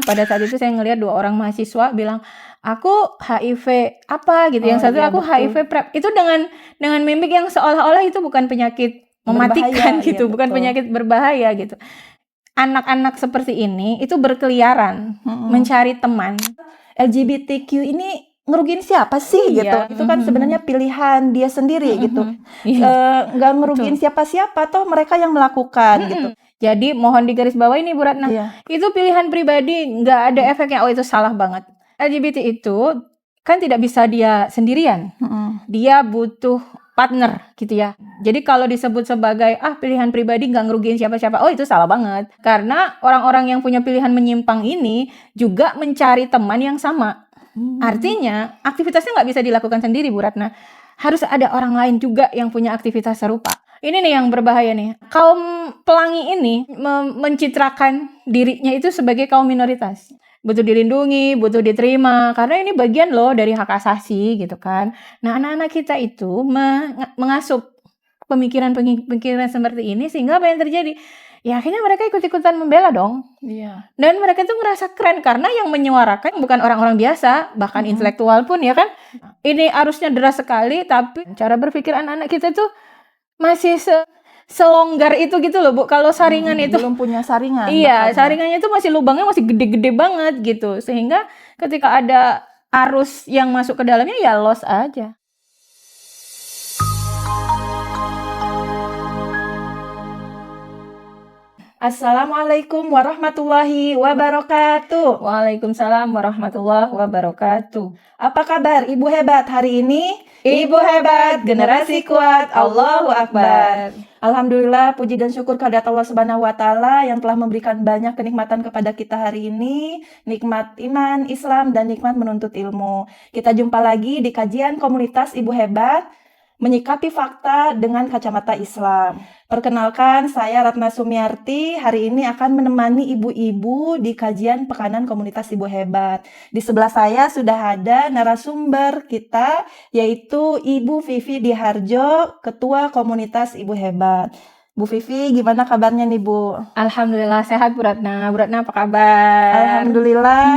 Pada saat itu saya ngelihat 2 orang mahasiswa bilang, "Aku HIV apa," gitu, yang satu, Iya "Aku betul. HIV PrEP." Itu dengan mimik yang seolah-olah itu bukan penyakit mematikan Berbahaya, iya gitu, bukan betul. penyakit berbahaya gitu. Anak-anak seperti ini itu berkeliaran mencari teman. LGBTQ ini ngerugiin siapa sih gitu? Iya, Itu kan sebenarnya pilihan dia sendiri gitu. Iya, Nggak ngerugiin betul. siapa-siapa, toh mereka yang melakukan gitu. Jadi mohon digarisbawahi nih Bu Ratna, Iya. itu pilihan pribadi, nggak ada efeknya, oh itu salah banget. LGBT itu kan tidak bisa dia sendirian, dia butuh partner gitu ya. Jadi kalau disebut sebagai pilihan pribadi nggak ngerugiin siapa-siapa, oh itu salah banget. Karena orang-orang yang punya pilihan menyimpang ini juga mencari teman yang sama. Artinya aktivitasnya nggak bisa dilakukan sendiri Bu Ratna, harus ada orang lain juga yang punya aktivitas serupa. Ini nih yang berbahaya nih. Kaum pelangi ini mencitrakan dirinya itu sebagai kaum minoritas. Butuh dilindungi, butuh diterima, karena ini bagian loh dari hak asasi gitu kan. Nah, anak-anak kita itu mengasup pemikiran-pemikiran seperti ini, sehingga apa yang terjadi? Ya akhirnya mereka ikut-ikutan membela dong. Iya. Dan mereka tuh ngerasa keren karena yang menyuarakan bukan orang-orang biasa, bahkan intelektual pun ya kan. Ini arusnya deras sekali, tapi cara berpikir anak-anak kita tuh masih selonggar itu gitu loh Bu. Kalau saringan itu belum punya saringan. iya, bahkan ya. saringannya itu masih lubangnya masih gede-gede banget gitu. Sehingga ketika ada arus yang masuk ke dalamnya ya loss aja. Assalamualaikum warahmatullahi wabarakatuh. Waalaikumsalam warahmatullahi wabarakatuh. Apa kabar Ibu Hebat hari ini? Ibu hebat, generasi kuat, Allahu Akbar. Alhamdulillah, puji dan syukur kehadirat Allah Subhanahu wa taala yang telah memberikan banyak kenikmatan kepada kita hari ini, nikmat iman, Islam dan nikmat menuntut ilmu. Kita jumpa lagi di kajian komunitas Ibu Hebat, menyikapi fakta dengan kacamata Islam. Perkenalkan, saya Ratna Sumiarti, hari ini akan menemani ibu-ibu di kajian pekanan komunitas Ibu Hebat. Di sebelah saya sudah ada narasumber kita, yaitu Ibu Vivi Diharjo, Ketua Komunitas Ibu Hebat. Bu Vivi, gimana kabarnya nih Bu? Alhamdulillah sehat Bu Ratna. Bu Ratna apa kabar? Alhamdulillah,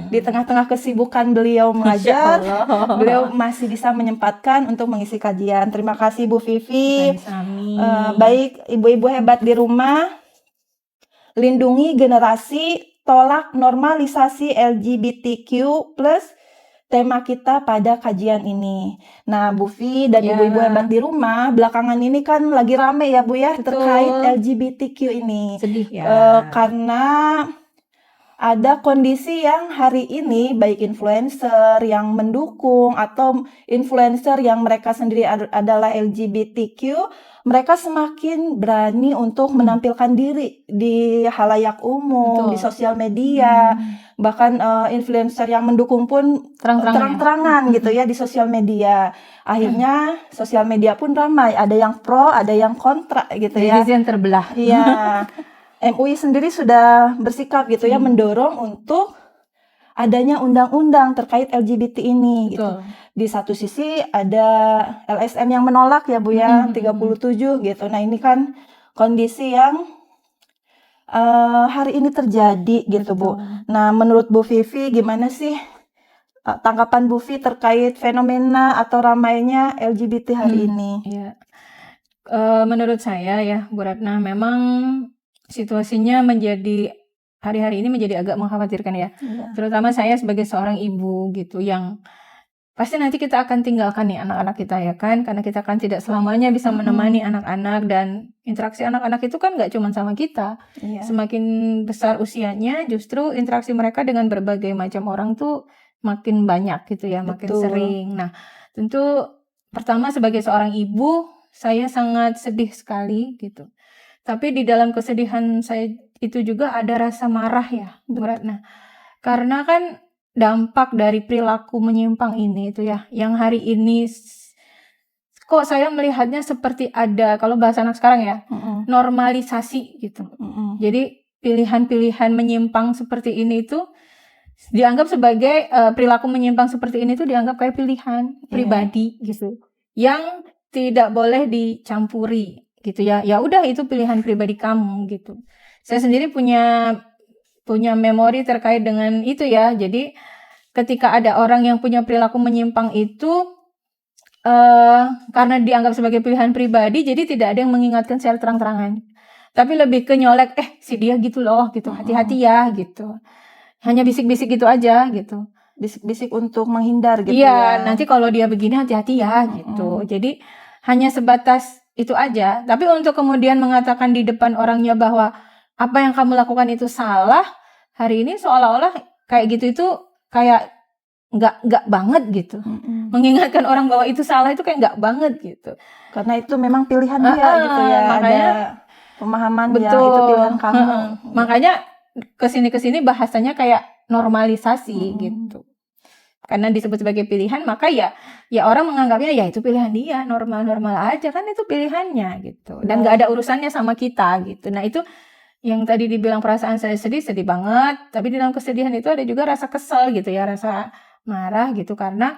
di tengah-tengah kesibukan beliau mengajar, beliau masih bisa menyempatkan untuk mengisi kajian. Terima kasih Bu Vivi. Baik ibu-ibu hebat di rumah, lindungi generasi, tolak normalisasi LGBTQ+, tema kita pada kajian ini. Nah, Bu Vi dan ibu-ibu hebat di rumah, belakangan ini kan lagi rame ya Bu ya, terkait LGBTQ ini. Sedih ya. Karena ada kondisi yang hari ini baik influencer yang mendukung atau influencer yang mereka sendiri adalah LGBTQ, mereka semakin berani untuk menampilkan diri di halayak umum, di sosial media, bahkan influencer yang mendukung pun terang-terangan gitu ya di sosial media. Akhirnya sosial media pun ramai, ada yang pro, ada yang kontra gitu ya. Netizen terbelah. Iya. MUI sendiri sudah bersikap gitu ya, mendorong untuk adanya undang-undang terkait LGBT ini gitu. Di satu sisi ada LSM yang menolak ya Bu ya, 37 gitu. Nah ini kan kondisi yang hari ini terjadi gitu Bu. Nah menurut Bu Vivi gimana sih tanggapan Bu Vivi terkait fenomena atau ramainya LGBT hari ini? Iya. Menurut saya ya Bu Ratna, memang situasinya menjadi hari-hari ini menjadi agak mengkhawatirkan ya. Terutama saya sebagai seorang ibu gitu, yang pasti nanti kita akan tinggalkan nih anak-anak kita ya kan, karena kita kan tidak selamanya bisa menemani anak-anak, dan interaksi anak-anak itu kan nggak cuma sama kita. Semakin besar usianya, justru interaksi mereka dengan berbagai macam orang tuh makin banyak gitu ya, makin sering. Nah, tentu pertama sebagai seorang ibu, saya sangat sedih sekali gitu. Tapi di dalam kesedihan saya itu juga ada rasa marah ya, Bu Ratna. Karena kan dampak dari perilaku menyimpang ini itu ya, yang hari ini kok saya melihatnya seperti ada, kalau bahasa anak sekarang ya, normalisasi gitu. Jadi pilihan-pilihan menyimpang seperti ini itu dianggap sebagai perilaku menyimpang seperti ini tuh dianggap kayak pilihan pribadi gitu, yang tidak boleh dicampuri gitu ya. Ya udah, itu pilihan pribadi kamu gitu. Saya sendiri punya punya memori terkait dengan itu ya. Jadi ketika ada orang yang punya perilaku menyimpang itu karena dianggap sebagai pilihan pribadi, jadi tidak ada yang mengingatkan secara terang-terangan. Tapi lebih ke nyolek, si dia gitu loh, gitu, hati-hati ya, gitu. Hanya bisik-bisik gitu aja, gitu. Bisik-bisik untuk menghindar gitu Iya, ya. nanti kalau dia begini hati-hati ya, gitu. Jadi hanya sebatas itu aja. Tapi untuk kemudian mengatakan di depan orangnya bahwa apa yang kamu lakukan itu salah, hari ini seolah-olah kayak gitu itu kayak nggak banget gitu. Mengingatkan orang bahwa itu salah itu kayak nggak banget gitu. Karena itu memang pilihan dia gitu ya. Makanya ada pemahaman ya betul, itu pilihan kamu. Makanya kesini kayak normalisasi gitu. Karena disebut sebagai pilihan, maka ya orang menganggapnya ya itu pilihan dia, normal-normal aja kan itu pilihannya gitu. Dan nggak ada urusannya sama kita gitu. Nah itu yang tadi dibilang perasaan saya sedih banget. Tapi di dalam kesedihan itu ada juga rasa kesel gitu ya, rasa marah gitu karena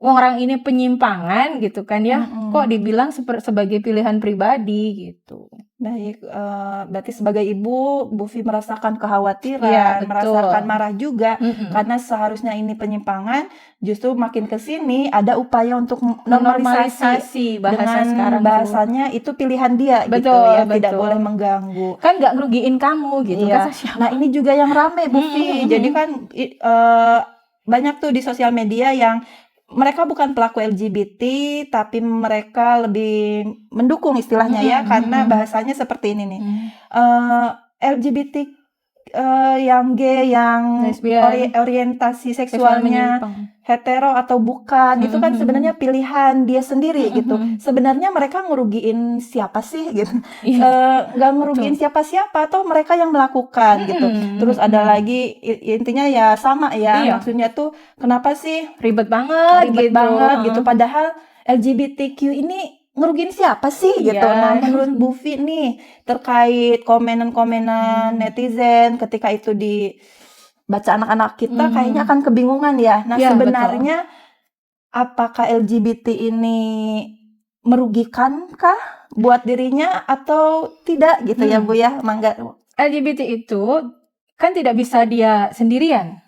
orang ini penyimpangan gitu kan ya, kok dibilang sebagai pilihan pribadi gitu. Baik, berarti sebagai ibu, Bu Fi merasakan kekhawatiran, merasakan marah juga, karena seharusnya ini penyimpangan, justru makin ke sini ada upaya untuk normalisasi bahasa dengan sekarang bahasanya itu pilihan dia gitu ya, tidak boleh mengganggu. Kan nggak ngerugiin kamu gitu Iya. kan. Nah ini juga yang rame Bu Fi, jadi kan banyak tuh di sosial media yang mereka bukan pelaku LGBT, tapi mereka lebih mendukung istilahnya ya, karena bahasanya seperti ini nih. LGBT yang gay, yang orientasi seksualnya hetero atau bukan, itu kan sebenarnya pilihan dia sendiri gitu. Sebenarnya mereka ngerugiin siapa sih gitu? Nggak ngerugiin siapa-siapa, toh mereka yang melakukan gitu. Terus ada lagi intinya ya sama ya, maksudnya tuh kenapa sih ribet banget gitu. Padahal LGBTQ ini ngerugiin siapa sih gitu. Nah menurut Bu Fi nih terkait komenan-komenan netizen ketika itu dibaca anak-anak kita kayaknya akan kebingungan ya. Nah sebenarnya apakah LGBT ini merugikankah buat dirinya atau tidak gitu ya Bu ya? Mangga. LGBT itu kan tidak bisa dia sendirian.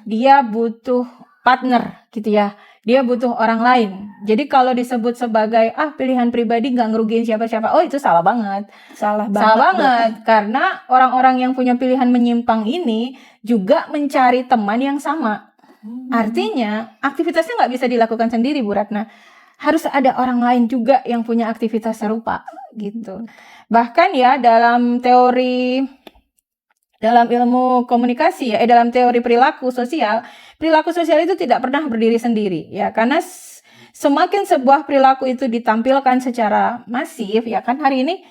Dia butuh partner gitu ya. Dia butuh orang lain. Jadi kalau disebut sebagai pilihan pribadi nggak ngerugiin siapa-siapa, itu salah banget. Salah banget. Karena orang-orang yang punya pilihan menyimpang ini juga mencari teman yang sama. Artinya aktivitasnya nggak bisa dilakukan sendiri Bu Ratna. Harus ada orang lain juga yang punya aktivitas serupa gitu. Bahkan ya dalam ilmu komunikasi ya, dalam teori perilaku sosial itu tidak pernah berdiri sendiri ya, karena semakin sebuah perilaku itu ditampilkan secara masif ya kan, hari ini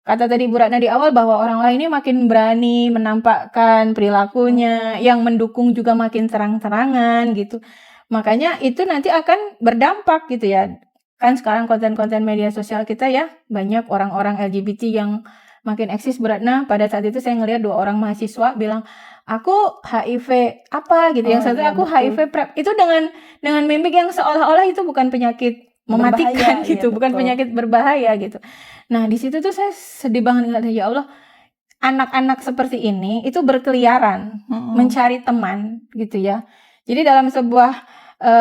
kata tadi Bu Ratna di awal bahwa orang lain ini makin berani menampakkan perilakunya, yang mendukung juga makin terang-terangan gitu. Makanya itu nanti akan berdampak gitu ya. Kan sekarang konten-konten media sosial kita ya, banyak orang-orang LGBT yang makin eksis Bu Ratna. Pada saat itu saya ngelihat 2 orang mahasiswa bilang, aku HIV apa gitu, yang satu aku HIV PrEP. Itu dengan mimik yang seolah-olah itu bukan penyakit mematikan gitu, bukan penyakit berbahaya gitu. Nah di situ tuh saya sedih banget ngeliat, ya Allah, anak-anak seperti ini itu berkeliaran mencari teman gitu ya. Jadi dalam sebuah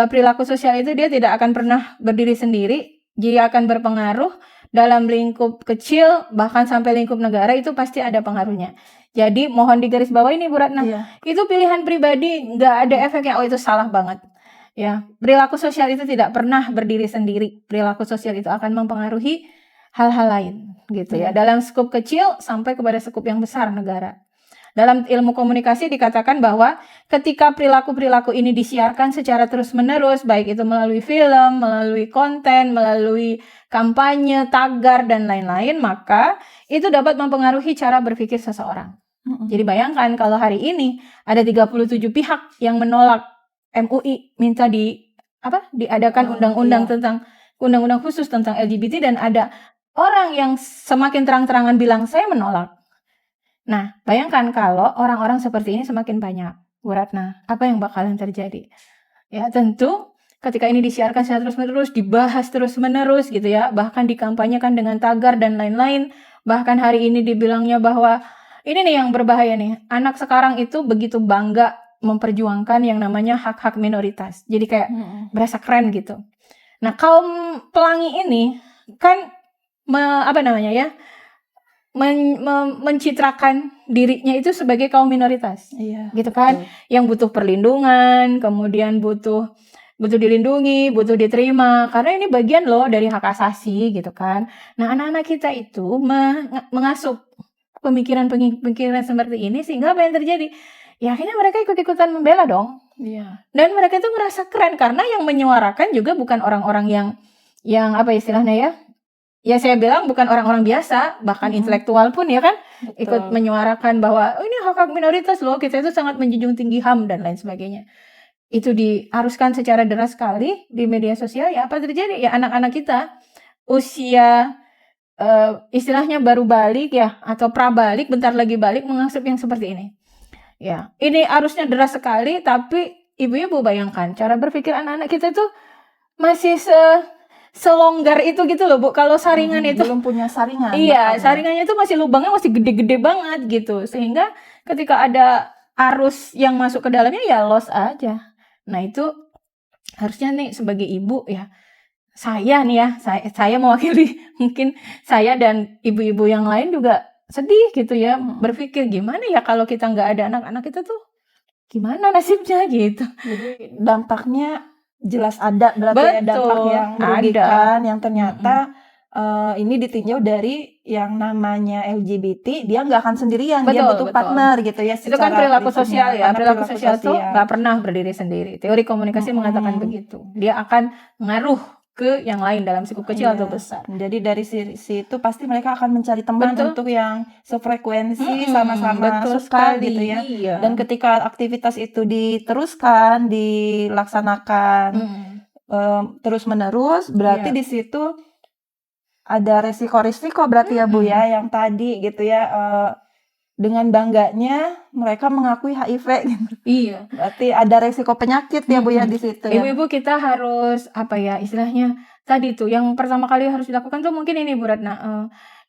perilaku sosial itu dia tidak akan pernah berdiri sendiri, dia akan berpengaruh dalam lingkup kecil, bahkan sampai lingkup negara itu pasti ada pengaruhnya. Jadi mohon digarisbawahi ini Bu Ratna, itu pilihan pribadi, nggak ada efeknya. Itu salah banget. Ya, perilaku sosial itu tidak pernah berdiri sendiri. Perilaku sosial itu akan mempengaruhi hal-hal lain, gitu ya. Dalam skup kecil sampai kepada skup yang besar negara. Dalam ilmu komunikasi dikatakan bahwa ketika perilaku-perilaku ini disiarkan secara terus-menerus, baik itu melalui film, melalui konten, melalui kampanye, tagar, dan lain-lain, maka itu dapat mempengaruhi cara berpikir seseorang. Jadi bayangkan kalau hari ini ada 37 pihak yang menolak MUI minta diadakan undang-undang tentang undang-undang khusus tentang LGBT, dan ada orang yang semakin terang-terangan bilang saya menolak. Nah, bayangkan kalau orang-orang seperti ini semakin banyak, Bu Ratna, apa yang bakalan terjadi? Ya, tentu ketika ini disiarkan secara terus-menerus, dibahas terus-menerus gitu ya, bahkan dikampanyekan dengan tagar dan lain-lain, bahkan hari ini dibilangnya bahwa ini nih yang berbahaya nih. Anak sekarang itu begitu bangga memperjuangkan yang namanya hak-hak minoritas. Jadi kayak berasa keren gitu. Nah, kaum pelangi ini kan mencitrakan dirinya itu sebagai kaum minoritas. Iya, Gitu kan? betul. Yang butuh perlindungan, kemudian butuh dilindungi, butuh diterima, karena ini bagian loh dari hak asasi gitu kan. Nah, anak-anak kita itu mengasup pemikiran seperti ini, sehingga apa yang terjadi? Ya akhirnya mereka ikut-ikutan membela dong. Iya. Dan mereka itu merasa keren karena yang menyuarakan juga bukan orang-orang yang apa istilahnya ya? Ya saya bilang bukan orang-orang biasa, bahkan intelektual pun ya kan ikut menyuarakan bahwa ini hak-hak minoritas loh, kita itu sangat menjunjung tinggi HAM dan lain sebagainya. Itu diharuskan secara deras sekali di media sosial. Ya apa terjadi? Ya anak-anak kita usia istilahnya baru balik ya atau prabalik, bentar lagi balik, mengasup yang seperti ini. Ya, ini harusnya deras sekali, tapi ibu-ibu bayangkan cara berpikir anak-anak kita tuh masih selonggar itu gitu loh Bu. Kalau saringan itu belum punya saringan. iya, saringannya itu masih lubangnya masih gede-gede banget gitu. Sehingga ketika ada arus yang masuk ke dalamnya ya loss aja. Nah, itu harusnya nih sebagai ibu ya, saya nih ya, saya mewakili mungkin saya dan ibu-ibu yang lain juga sedih gitu ya, berpikir gimana ya kalau kita nggak ada anak-anak kita tuh gimana nasibnya gitu. Jadi dampaknya jelas ada, berarti ya dampak yang merugikan, yang ternyata ini ditinjau dari yang namanya LGBT, dia nggak akan sendirian, dia butuh partner gitu ya. Itu kan perilaku sosial ya, perilaku sosial tuh nggak pernah berdiri sendiri. Teori komunikasi mengatakan begitu. Dia akan ngaruh ke yang lain dalam lingkup kecil atau besar. Jadi dari situ pasti mereka akan mencari teman untuk yang sefrekuensi, sama-sama suka gitu ya. Iya. Dan ketika aktivitas itu diteruskan, dilaksanakan terus-menerus, berarti di situ ada resiko-resiko berarti ya Bu ya, yang tadi gitu ya. Dengan bangganya mereka mengakui HIV gitu. Iya. Berarti ada resiko penyakit ya Bu ya di situ ya. Ibu-ibu kita harus apa ya istilahnya tadi tuh yang pertama kali harus dilakukan tuh mungkin ini Bu Ratna.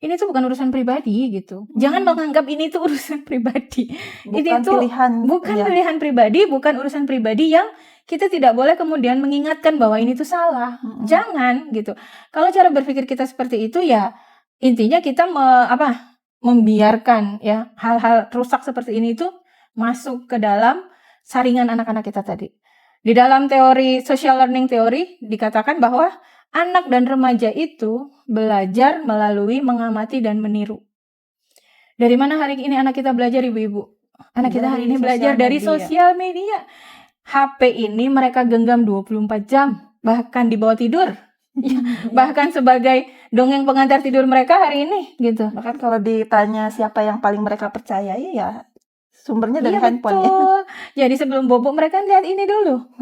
Ini tuh bukan urusan pribadi gitu. Jangan menganggap ini tuh urusan pribadi. Ini tuh pilihan pribadi, bukan urusan pribadi yang kita tidak boleh kemudian mengingatkan bahwa ini tuh salah. Jangan gitu. Kalau cara berpikir kita seperti itu ya intinya kita membiarkan ya hal-hal rusak seperti ini tuh masuk ke dalam saringan anak-anak kita tadi. Di dalam teori social learning teori dikatakan bahwa anak dan remaja itu belajar melalui mengamati dan meniru. Dari mana hari ini anak kita belajar ibu-ibu? Anak kita hari ini belajar dari sosial media. HP ini mereka genggam 24 jam, bahkan di bawah tidur. Bahkan sebagai dongeng pengantar tidur mereka hari ini gitu. Bahkan kalau ditanya siapa yang paling mereka percayai ya sumbernya dari handphone. Betul. Jadi sebelum bobo mereka lihat ini dulu.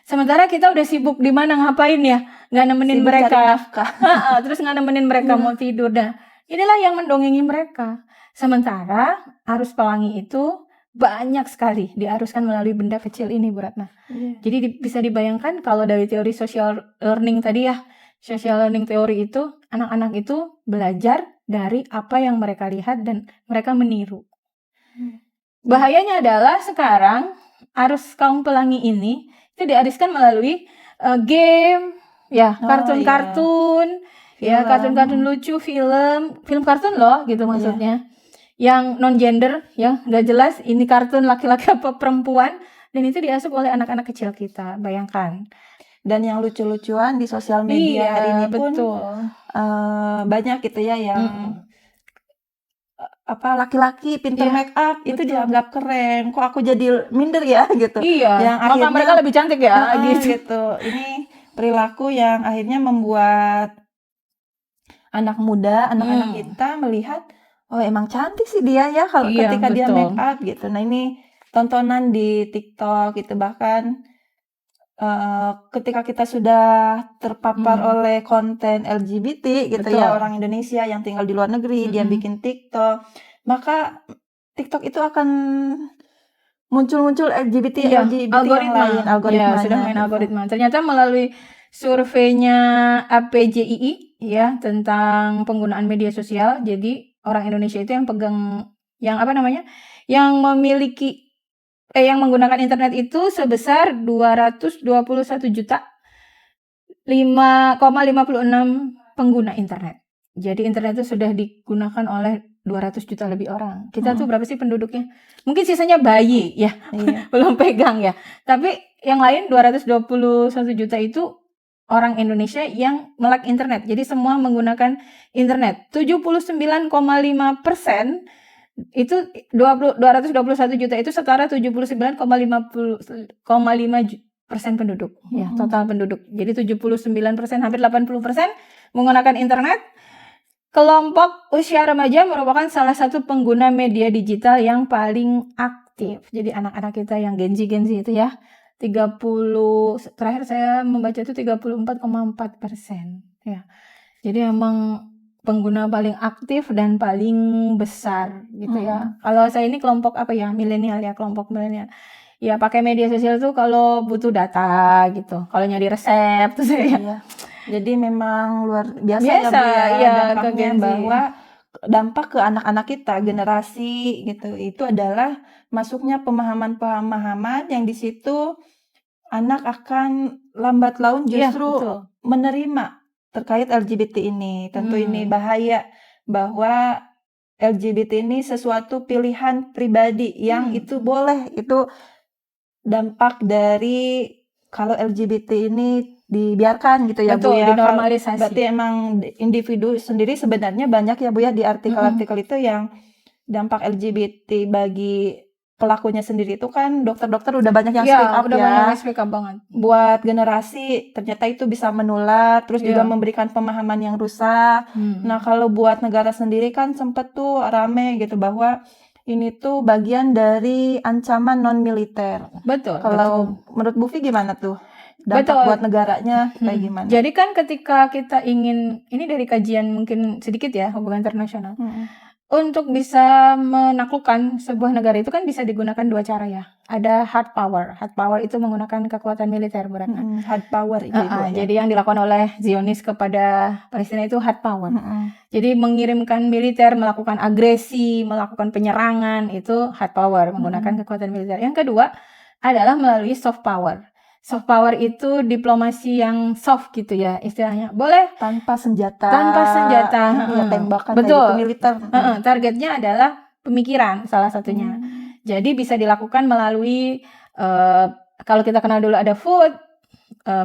Sementara kita udah sibuk di mana ngapain ya, nggak nemenin sibuk mereka. Terus nggak nemenin mereka mau tidur. Nah, inilah yang mendongengi mereka. Sementara arus pelangi itu banyak sekali diaruskan melalui benda kecil ini Bu Ratna. Jadi bisa dibayangkan kalau dari teori social learning tadi ya, social learning teori itu anak-anak itu belajar dari apa yang mereka lihat dan mereka meniru. Bahayanya adalah sekarang arus kaum pelangi ini itu diaruskan melalui game, ya kartun-kartun, ya kartun-kartun lucu, film kartun loh gitu maksudnya. Yang non gender ya nggak jelas ini kartun laki-laki apa perempuan dan itu diasup oleh anak-anak kecil kita, bayangkan. Dan yang lucu-lucuan di sosial media hari ini pun banyak gitu ya yang laki-laki pintar make up itu dianggap keren, kok aku jadi minder ya gitu. Yang akhirnya mereka lebih cantik ya gitu. Ini perilaku yang akhirnya membuat anak muda, anak-anak kita melihat oh emang cantik sih dia ya kalau ketika dia make up gitu. Nah ini tontonan di TikTok gitu, bahkan ketika kita sudah terpapar oleh konten LGBT gitu ya, orang Indonesia yang tinggal di luar negeri, dia bikin TikTok, maka TikTok itu akan muncul LGBT algoritma yang lain, sudah main algoritma. Ternyata melalui surveinya APJII ya tentang penggunaan media sosial, jadi orang Indonesia itu yang pegang yang yang memiliki yang menggunakan internet itu sebesar 221 juta 5,56 pengguna internet. Jadi internet itu sudah digunakan oleh 200 juta lebih orang. Kita tuh berapa sih penduduknya? Mungkin sisanya bayi ya, belum pegang ya. Tapi yang lain 221 juta itu orang Indonesia yang melek internet. Jadi semua menggunakan internet. 79,5% itu 221 juta itu setara 79,5% penduduk ya, total penduduk. Jadi 79%, hampir 80% menggunakan internet. Kelompok usia remaja merupakan salah satu pengguna media digital yang paling aktif. Jadi anak-anak kita yang Gen Z itu ya, 30, terakhir saya membaca itu 34,4% ya. Jadi emang pengguna paling aktif dan paling besar gitu ya. Kalau saya ini kelompok milenial ya, kelompok milenial. Ya pakai media sosial tuh kalau butuh data gitu. Kalau nyari resep tuh saya. Jadi memang luar biasa ya Bu ya, dampaknya bahwa dampak ke anak-anak kita, generasi gitu, itu adalah masuknya pemahaman-pemahaman yang di situ anak akan lambat laun justru menerima terkait LGBT ini. Tentu ini bahaya, bahwa LGBT ini sesuatu pilihan pribadi yang itu boleh, itu dampak dari kalau LGBT ini dibiarkan gitu ya Bu ya. Dinormalisasi. Berarti emang individu sendiri sebenarnya banyak ya Bu ya di artikel-artikel itu yang dampak LGBT bagi pelakunya sendiri itu kan dokter-dokter udah banyak yang speak up udah ya. banyak yang speak up banget. Buat generasi ternyata itu bisa menular, terus juga memberikan pemahaman yang rusak. Nah kalau buat negara sendiri kan sempet tuh rame gitu bahwa ini tuh bagian dari ancaman non-militer. Betul. Kalau menurut Bu Vi gimana tuh? Dampak buat negaranya kayak gimana? Jadi kan ketika kita ingin, ini dari kajian mungkin sedikit ya, hubungan internasional. Untuk bisa menaklukkan sebuah negara itu kan bisa digunakan dua cara ya. Ada hard power. Hard power itu menggunakan kekuatan militer Bu Ratna. Hard power itu Jadi yang dilakukan oleh Zionis kepada Palestina itu hard power. Jadi mengirimkan militer, melakukan agresi, melakukan penyerangan, itu hard power, menggunakan kekuatan militer. Yang kedua adalah melalui soft power. Soft power itu diplomasi yang soft gitu ya istilahnya. Boleh tanpa senjata. Ya, tembakan betul. Gitu, militer. Targetnya adalah pemikiran salah satunya. Jadi bisa dilakukan melalui kalau kita kenal dulu ada food,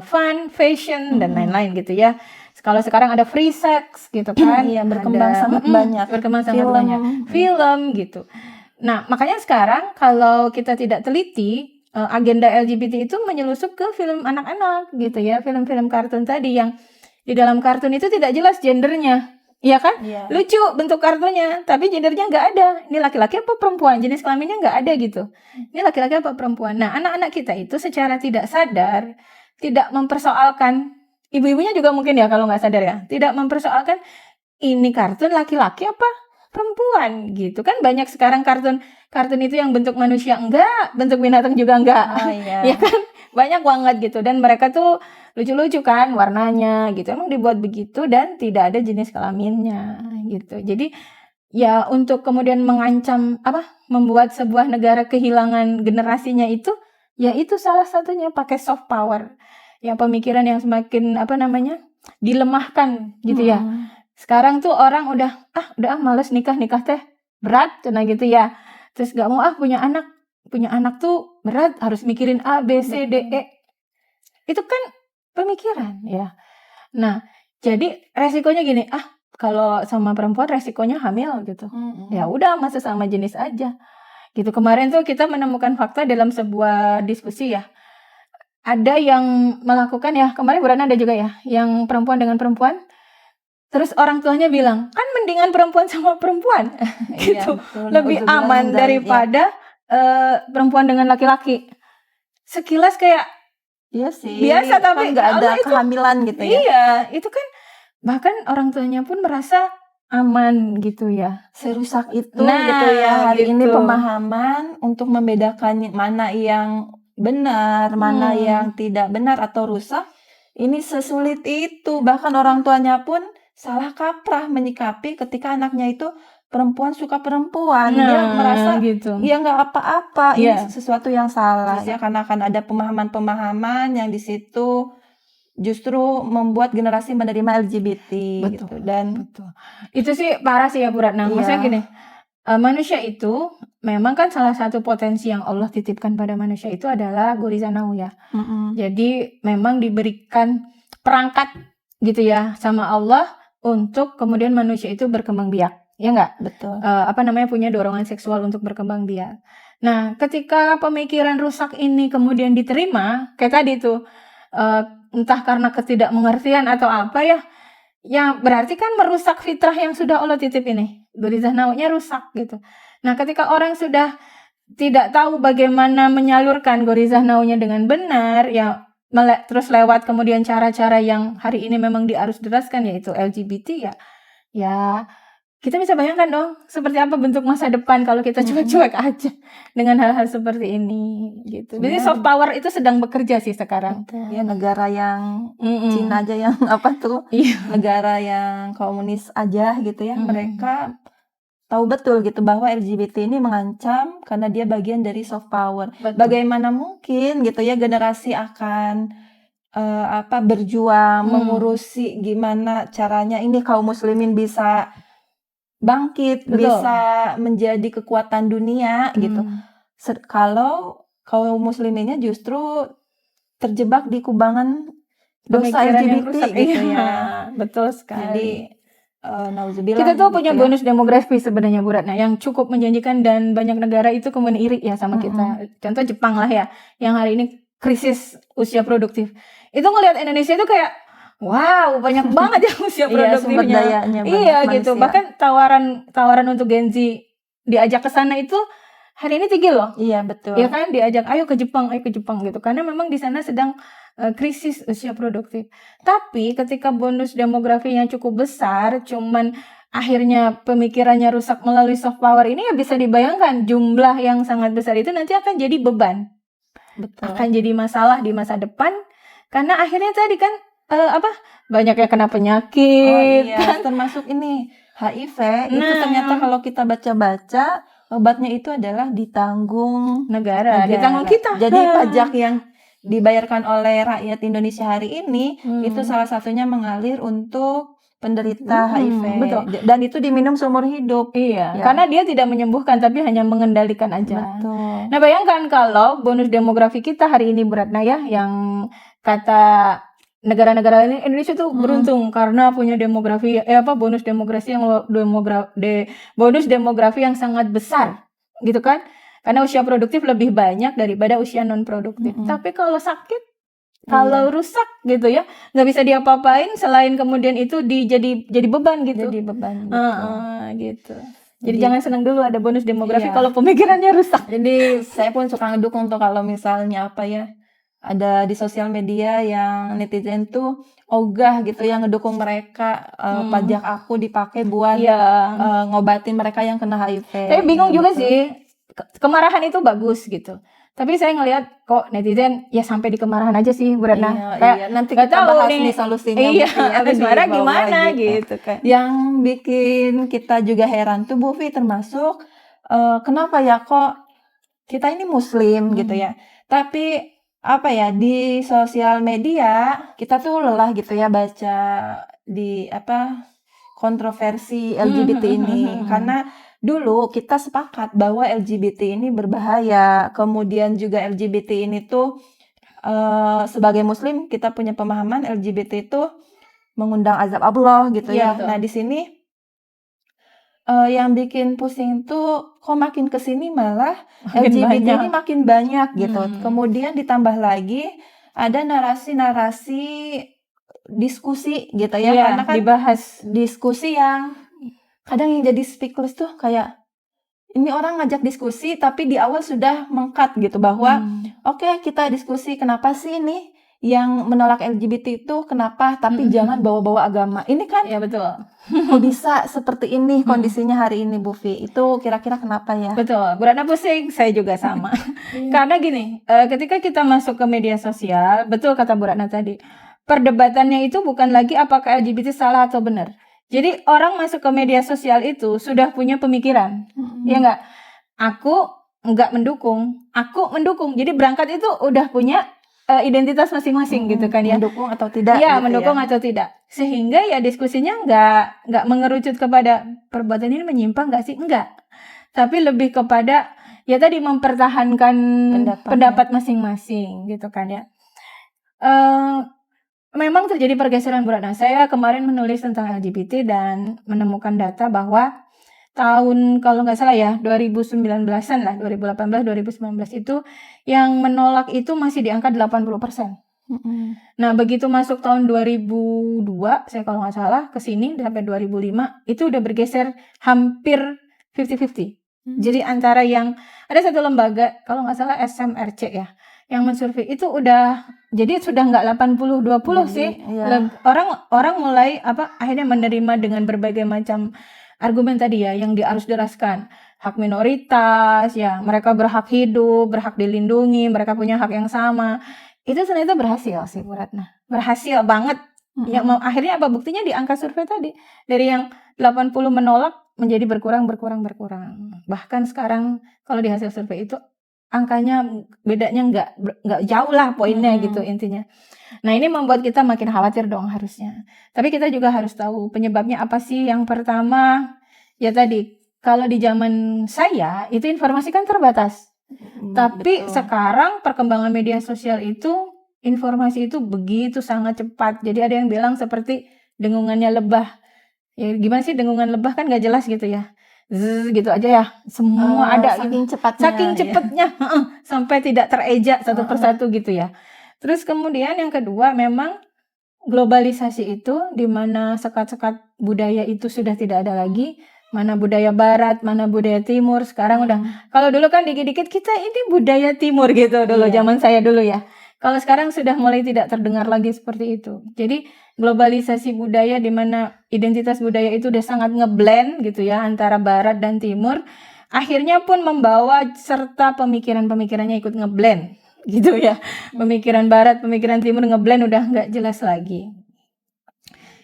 fun, fashion dan lain-lain gitu ya. Kalau sekarang ada free sex gitu kan. Berkembang sangat banyak. Berkembang sangat banyak. Film gitu. Nah, makanya sekarang kalau kita tidak teliti, agenda LGBT itu menyelusup ke film anak-anak gitu ya, film-film kartun tadi yang di dalam kartun itu tidak jelas gendernya, iya kan? Lucu bentuk kartunnya, tapi gendernya nggak ada. Ini laki-laki apa perempuan, jenis kelaminnya nggak ada gitu. Ini laki-laki apa perempuan. Nah, anak-anak kita itu secara tidak sadar tidak mempersoalkan, ibu-ibunya juga mungkin ya kalau nggak sadar ya, tidak mempersoalkan ini kartun laki-laki apa perempuan gitu kan. Banyak sekarang kartun itu yang bentuk manusia enggak, bentuk binatang juga enggak. Ya kan, banyak banget gitu. Dan mereka tuh lucu-lucu kan warnanya gitu, emang dibuat begitu dan tidak ada jenis kelaminnya gitu. Jadi ya untuk kemudian mengancam membuat sebuah negara kehilangan generasinya itu, ya itu salah satunya pakai soft power, yang pemikiran yang semakin dilemahkan gitu ya. Sekarang tuh orang udah males nikah teh berat cina gitu ya. Terus gak mau punya anak tuh berat, harus mikirin A, B, C, D, E. Itu kan pemikiran ya. Nah, jadi resikonya gini, kalau sama perempuan resikonya hamil gitu. Ya udah masa sama jenis aja. Gitu. Kemarin tuh kita menemukan fakta dalam sebuah diskusi ya. Ada yang melakukan ya, kemarin bulan ada juga ya, yang perempuan dengan perempuan. Terus orang tuanya bilang, kan mendingan perempuan sama perempuan. Gitu. Lebih aman daripada perempuan dengan laki-laki. Sekilas kayak biasa, tapi nggak ada kehamilan gitu ya. Iya, itu kan bahkan orang tuanya pun merasa aman gitu ya. Serusak itu gitu ya. Hari ini pemahaman untuk membedakan mana yang benar, mana yang tidak benar atau rusak, ini sesulit itu. Bahkan orang tuanya pun salah kaprah menyikapi ketika anaknya itu perempuan suka perempuan, dia merasa gitu. dia nggak apa-apa, ini Iya. sesuatu yang salah Bisa. ya, karena akan ada pemahaman-pemahaman yang di situ justru membuat generasi menerima LGBT gitu. Betul, Dan betul. Itu sih parah sih ya Bu Ratna. Maksudnya iya, gini, manusia itu memang kan salah satu potensi yang Allah titipkan pada manusia itu adalah Gorizanau ya. Jadi memang diberikan perangkat gitu ya sama Allah untuk kemudian manusia itu berkembang biak, ya nggak? betul. Punya dorongan seksual untuk berkembang biak. Nah, ketika pemikiran rusak ini kemudian diterima, kayak tadi tuh, entah karena ketidakmengertian atau apa ya, berarti kan merusak fitrah yang sudah Allah titip ini. Gorizah naunya rusak gitu. Nah, ketika orang sudah tidak tahu bagaimana menyalurkan gorizah naunya dengan benar, ya terus lewat kemudian cara-cara yang hari ini memang diarus deraskan yaitu LGBT ya kita bisa bayangkan dong seperti apa bentuk masa depan kalau kita cuek-cuek aja dengan hal-hal seperti ini gitu. Jadi soft power itu sedang bekerja sih sekarang. Ya, negara yang Cina aja yang apa tuh, negara yang komunis aja gitu ya, mereka tahu betul gitu bahwa LGBT ini mengancam karena dia bagian dari soft power. Betul. Bagaimana mungkin gitu ya generasi akan berjuang mengurusi gimana caranya ini kaum muslimin bisa bangkit, Betul. bisa menjadi kekuatan dunia gitu. Kalau kaum musliminnya justru terjebak di kubangan dosa Pemikiran yang LGBT rusak, gitu iya. ya. Betul sekali. Jadi nauzubillah Kita tuh gitu punya ya. bonus demografi sebenarnya Bu Ratna yang cukup menjanjikan dan banyak negara itu kemudian iri ya sama kita. Contoh Jepang lah ya, yang hari ini krisis usia produktif. Itu ngelihat Indonesia itu kayak wow, banyak banget ya usia produktifnya. Sumber dayanya banyak Iya gitu. manusia. Bahkan tawaran untuk Gen Z diajak ke sana itu hari ini tinggi loh. Iya, betul. Ya kan diajak ayo ke Jepang gitu. Karena memang di sana sedang krisis usia produktif. Tapi ketika bonus demografinya cukup besar, cuman akhirnya pemikirannya rusak melalui soft power ini ya bisa dibayangkan jumlah yang sangat besar itu nanti akan jadi beban. Betul. Akan jadi masalah di masa depan karena akhirnya tadi kan banyak yang kena penyakit. Kan? Termasuk ini HIV itu ternyata kalau kita baca-baca obatnya itu adalah ditanggung negara. Ditanggung kita. Jadi pajak yang dibayarkan oleh rakyat Indonesia hari ini itu salah satunya mengalir untuk penderita HIV. Betul. Dan itu diminum seumur hidup. Iya, karena dia tidak menyembuhkan tapi hanya mengendalikan aja. Betul. Nah, bayangkan kalau bonus demografi kita hari ini Bu Ratna ya, yang kata negara-negara ini Indonesia tuh beruntung karena punya demografi bonus demografi yang bonus demografi yang sangat besar gitu kan, karena usia produktif lebih banyak daripada usia non produktif. Tapi kalau sakit, kalau rusak gitu ya, nggak bisa diapa-apain selain kemudian itu jadi beban gitu. Jadi beban gitu. Jadi jangan senang dulu ada bonus demografi kalau pemikirannya rusak. Jadi saya pun suka ngedukung tuh kalau misalnya ada di sosial media yang netizen tuh ogah gitu yang ngedukung mereka pajak aku dipakai buat ngobatin mereka yang kena HIV. Tapi bingung juga sih, kemarahan itu bagus gitu. Tapi saya ngelihat kok netizen ya sampai di kemarahan aja sih Bu Ratna. Iya. Nanti kita bahas nih solusinya. Iya, habis marah gimana gitu kan. Yang bikin kita juga heran tuh Bu Vi termasuk kenapa ya kok kita ini muslim gitu ya. Tapi di sosial media kita tuh lelah gitu ya baca di kontroversi LGBT ini karena dulu kita sepakat bahwa LGBT ini berbahaya, kemudian juga LGBT ini tuh sebagai muslim kita punya pemahaman LGBT itu mengundang azab Allah gitu ya. Betul. Nah di sini yang bikin pusing tuh kok makin kesini malah LGBT ini makin banyak gitu. Kemudian ditambah lagi ada narasi-narasi diskusi gitu ya, karena kan dibahas diskusi yang kadang yang jadi speechless tuh kayak ini orang ngajak diskusi tapi di awal sudah meng-cut gitu bahwa oke, kita diskusi kenapa sih ini yang menolak LGBT itu kenapa, tapi jangan bawa-bawa agama. Ini kan ya betul. Kok bisa seperti ini kondisinya hari ini Bu Vi? Itu kira-kira kenapa ya? Betul, Bu Ratna pusing, saya juga sama. Karena gini, ketika kita masuk ke media sosial, betul kata Bu Ratna tadi, perdebatannya itu bukan lagi apakah LGBT salah atau benar. Jadi orang masuk ke media sosial itu sudah punya pemikiran, ya nggak? Aku nggak mendukung, aku mendukung. Jadi berangkat itu udah punya identitas masing-masing gitu kan ya. Mendukung atau tidak? Iya, gitu mendukung ya. atau tidak. Sehingga ya diskusinya nggak mengerucut kepada perbuatan ini menyimpang nggak sih? Enggak. Tapi lebih kepada ya tadi mempertahankan pendapat masing-masing gitu kan ya. Memang terjadi pergeseran Bu Ratna. Saya kemarin menulis tentang LGBT dan menemukan data bahwa tahun kalau nggak salah ya 2019-an lah, 2018 2019 itu yang menolak itu masih di angka 80%. Nah, begitu masuk tahun 2002, saya kalau nggak salah ke sini sampai 2005 itu udah bergeser hampir 50-50. Jadi antara yang ada satu lembaga kalau nggak salah SMRC ya, yang mensurvei itu udah jadi sudah nggak 80-20 sih. Iya. Orang mulai akhirnya menerima dengan berbagai macam argumen tadi ya yang harus deraskan. Hak minoritas, ya mereka berhak hidup, berhak dilindungi, mereka punya hak yang sama. Itu ternyata berhasil sih Bu Ratna. Berhasil banget. Ya, akhirnya apa buktinya di angka survei tadi. Dari yang 80 menolak menjadi berkurang. Bahkan sekarang kalau di hasil survei itu angkanya bedanya nggak jauh lah poinnya gitu intinya. Nah, ini membuat kita makin khawatir dong harusnya. Tapi kita juga harus tahu penyebabnya apa sih. Yang pertama ya tadi kalau di zaman saya itu informasi kan terbatas. Tapi sekarang perkembangan media sosial itu informasi itu begitu sangat cepat. Jadi ada yang bilang seperti dengungannya lebah. Ya gimana sih dengungan lebah kan nggak jelas gitu ya. Zzz, gitu aja ya. Semua ada saking gitu. cepatnya. Saking cepatnya sampai tidak tereja satu persatu gitu ya. Terus kemudian yang kedua memang globalisasi itu di mana sekat-sekat budaya itu sudah tidak ada lagi. Mana budaya barat, mana budaya timur. Sekarang udah, kalau dulu kan dikit-dikit kita ini budaya timur gitu dulu, zaman saya dulu ya. Kalau sekarang sudah mulai tidak terdengar lagi seperti itu. Jadi globalisasi budaya di mana identitas budaya itu udah sangat ngeblend gitu ya antara barat dan timur. Akhirnya pun membawa serta pemikiran-pemikirannya ikut ngeblend gitu ya. Pemikiran barat, pemikiran timur ngeblend udah nggak jelas lagi.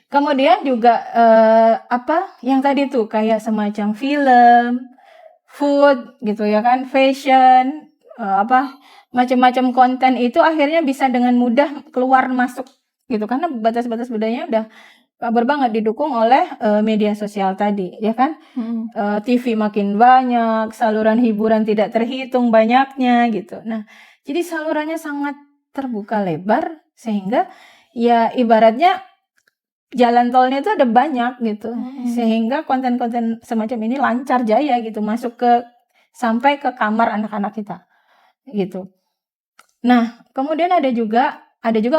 Kemudian juga yang tadi tuh kayak semacam film, food gitu ya kan, fashion, macam-macam konten itu akhirnya bisa dengan mudah keluar masuk gitu karena batas-batas budayanya udah kabar banget didukung oleh media sosial tadi ya kan. TV makin banyak, saluran hiburan tidak terhitung banyaknya gitu. Nah, jadi salurannya sangat terbuka lebar sehingga ya ibaratnya jalan tolnya itu ada banyak gitu. Sehingga konten-konten semacam ini lancar jaya gitu masuk sampai ke kamar anak-anak kita. Gitu. Nah, kemudian ada juga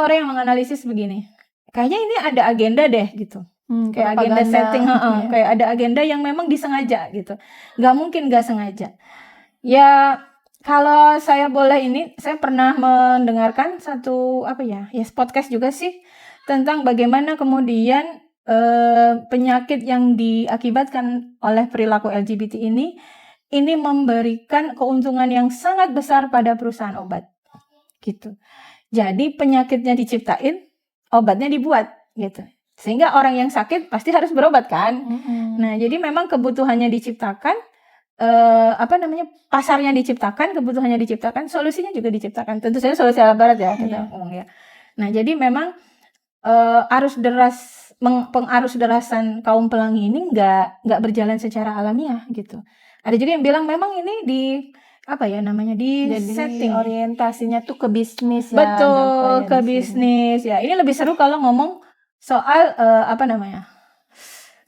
orang yang menganalisis begini. Kayaknya ini ada agenda deh gitu. Kayak agenda setting, kayak ada agenda yang memang disengaja gitu. Gak mungkin gak sengaja. Ya kalau saya boleh saya pernah mendengarkan satu podcast juga sih tentang bagaimana kemudian penyakit yang diakibatkan oleh perilaku LGBT ini memberikan keuntungan yang sangat besar pada perusahaan obat gitu. Jadi penyakitnya diciptain, obatnya dibuat gitu. Sehingga orang yang sakit pasti harus berobat kan. Nah, jadi memang kebutuhannya diciptakan, pasarnya diciptakan, kebutuhannya diciptakan, solusinya juga diciptakan. Tentu saja solusi ala barat ya kita ngomong ya. Nah, jadi memang pengarus derasan kaum pelangi ini nggak berjalan secara alamiah gitu. Ada juga yang bilang memang ini di setting orientasinya tuh ke bisnis ya. Betul, ke bisnis ya. Ini lebih seru kalau ngomong soal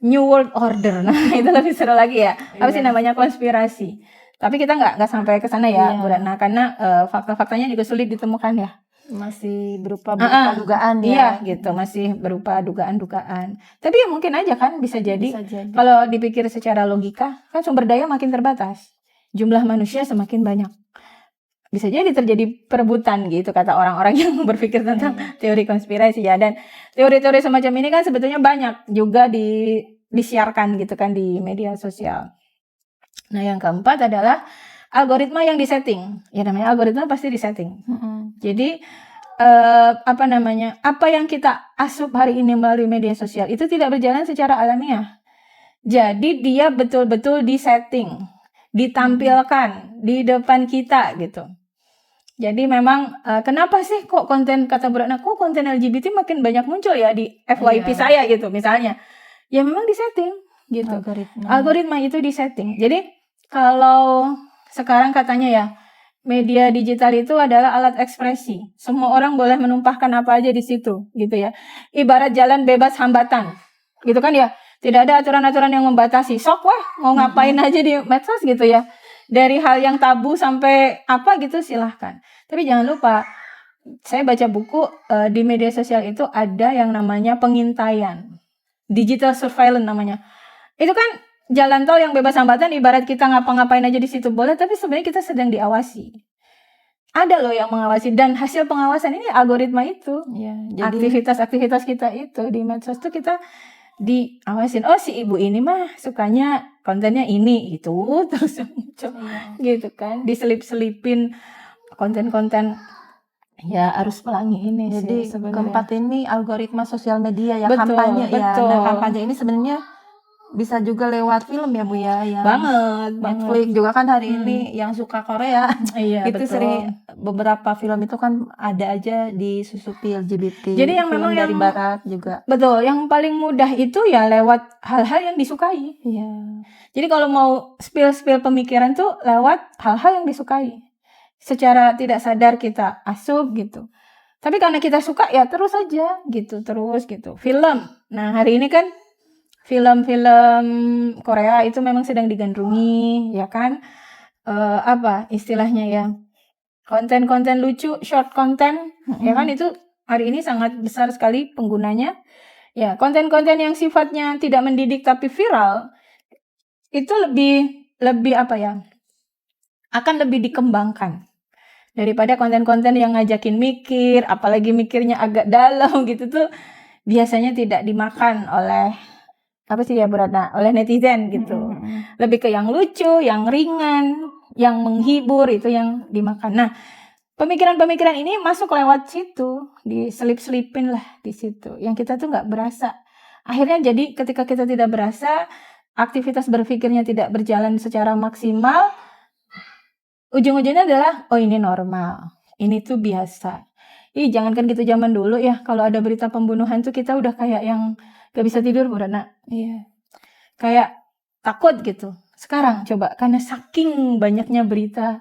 New World Order. Nah, itu lebih seru lagi ya. Apa sih namanya konspirasi. Tapi kita nggak sampai ke sana ya, Bu Ratna, karena fakta-faktanya juga sulit ditemukan ya. Masih berupa dugaan ya. Iya gitu, masih berupa dugaan-dugaan. Tapi ya mungkin aja kan bisa jadi. Kalau dipikir secara logika, kan sumber daya makin terbatas. Jumlah manusia semakin banyak. Bisa jadi terjadi perebutan gitu kata orang-orang yang berpikir tentang teori konspirasi ya. Dan teori-teori semacam ini kan sebetulnya banyak juga disiarkan gitu kan di media sosial. Nah, yang keempat adalah algoritma yang disetting. Ya namanya algoritma pasti disetting. Jadi apa yang kita asup hari ini melalui media sosial itu tidak berjalan secara alamiah. Jadi dia betul-betul disetting, ditampilkan di depan kita gitu. Jadi memang kenapa sih kok konten, kata Bu Ratna, kok konten LGBT makin banyak muncul ya di FYP saya gitu misalnya. Ya memang disetting gitu. Algoritma itu disetting. Jadi kalau sekarang katanya ya, media digital itu adalah alat ekspresi. Semua orang boleh menumpahkan apa aja di situ, gitu ya. Ibarat jalan bebas hambatan, gitu kan ya. Tidak ada aturan-aturan yang membatasi. Sok wah, mau ngapain aja di medsos gitu ya. Dari hal yang tabu sampai apa gitu silahkan. Tapi jangan lupa, saya baca buku di media sosial itu ada yang namanya pengintaian. Digital surveillance namanya. Itu kan jalan tol yang bebas hambatan, ibarat kita ngapa-ngapain aja di situ boleh, tapi sebenarnya kita sedang diawasi. Ada loh yang mengawasi, dan hasil pengawasan ini algoritma itu. Ya, jadi Aktivitas-aktivitas kita itu di medsos tuh kita diawasin. Oh, si ibu ini mah sukanya kontennya ini itu terus muncul gitu kan, diselip-selipin konten-konten. Ya harus pelangi ini jadi sih sebenarnya. keempat ini algoritma sosial media ya, Betul, kampanye ya. betul. Nah, kampanye ini sebenarnya bisa juga lewat film ya Bu ya, yang Banget. Netflix juga kan hari ini yang suka Korea Iya, itu betul. sering beberapa film itu kan ada aja disusupi LGBT. Jadi yang film memang dari yang- barat juga. Betul, yang paling mudah itu ya lewat hal-hal yang disukai. Iya. Jadi kalau mau spill pemikiran tuh lewat hal-hal yang disukai. Secara tidak sadar kita asup gitu. Tapi karena kita suka ya terus aja gitu, terus gitu. Film. Nah, hari ini kan film-film Korea itu memang sedang digandrungi, ya kan? Apa istilahnya ya? Konten-konten lucu, short content, ya kan, itu hari ini sangat besar sekali penggunanya. Ya, konten-konten yang sifatnya tidak mendidik tapi viral itu lebih apa ya? Akan lebih dikembangkan daripada konten-konten yang ngajakin mikir, apalagi mikirnya agak dalam gitu tuh biasanya tidak dimakan oleh apa sih ya Bu Ratna? Oleh netizen gitu. Lebih ke yang lucu, yang ringan, yang menghibur itu yang dimakan. Nah, pemikiran-pemikiran ini masuk lewat situ, diselip-selipin lah di situ. Yang kita tuh nggak berasa. Akhirnya jadi ketika kita tidak berasa, aktivitas berpikirnya tidak berjalan secara maksimal, ujung-ujungnya adalah, oh ini normal, ini tuh biasa. Jangankan gitu zaman dulu ya, kalau ada berita pembunuhan tuh kita udah kayak yang gak bisa tidur Bu Ratna. Iya. Kayak takut gitu. Sekarang coba, karena saking banyaknya berita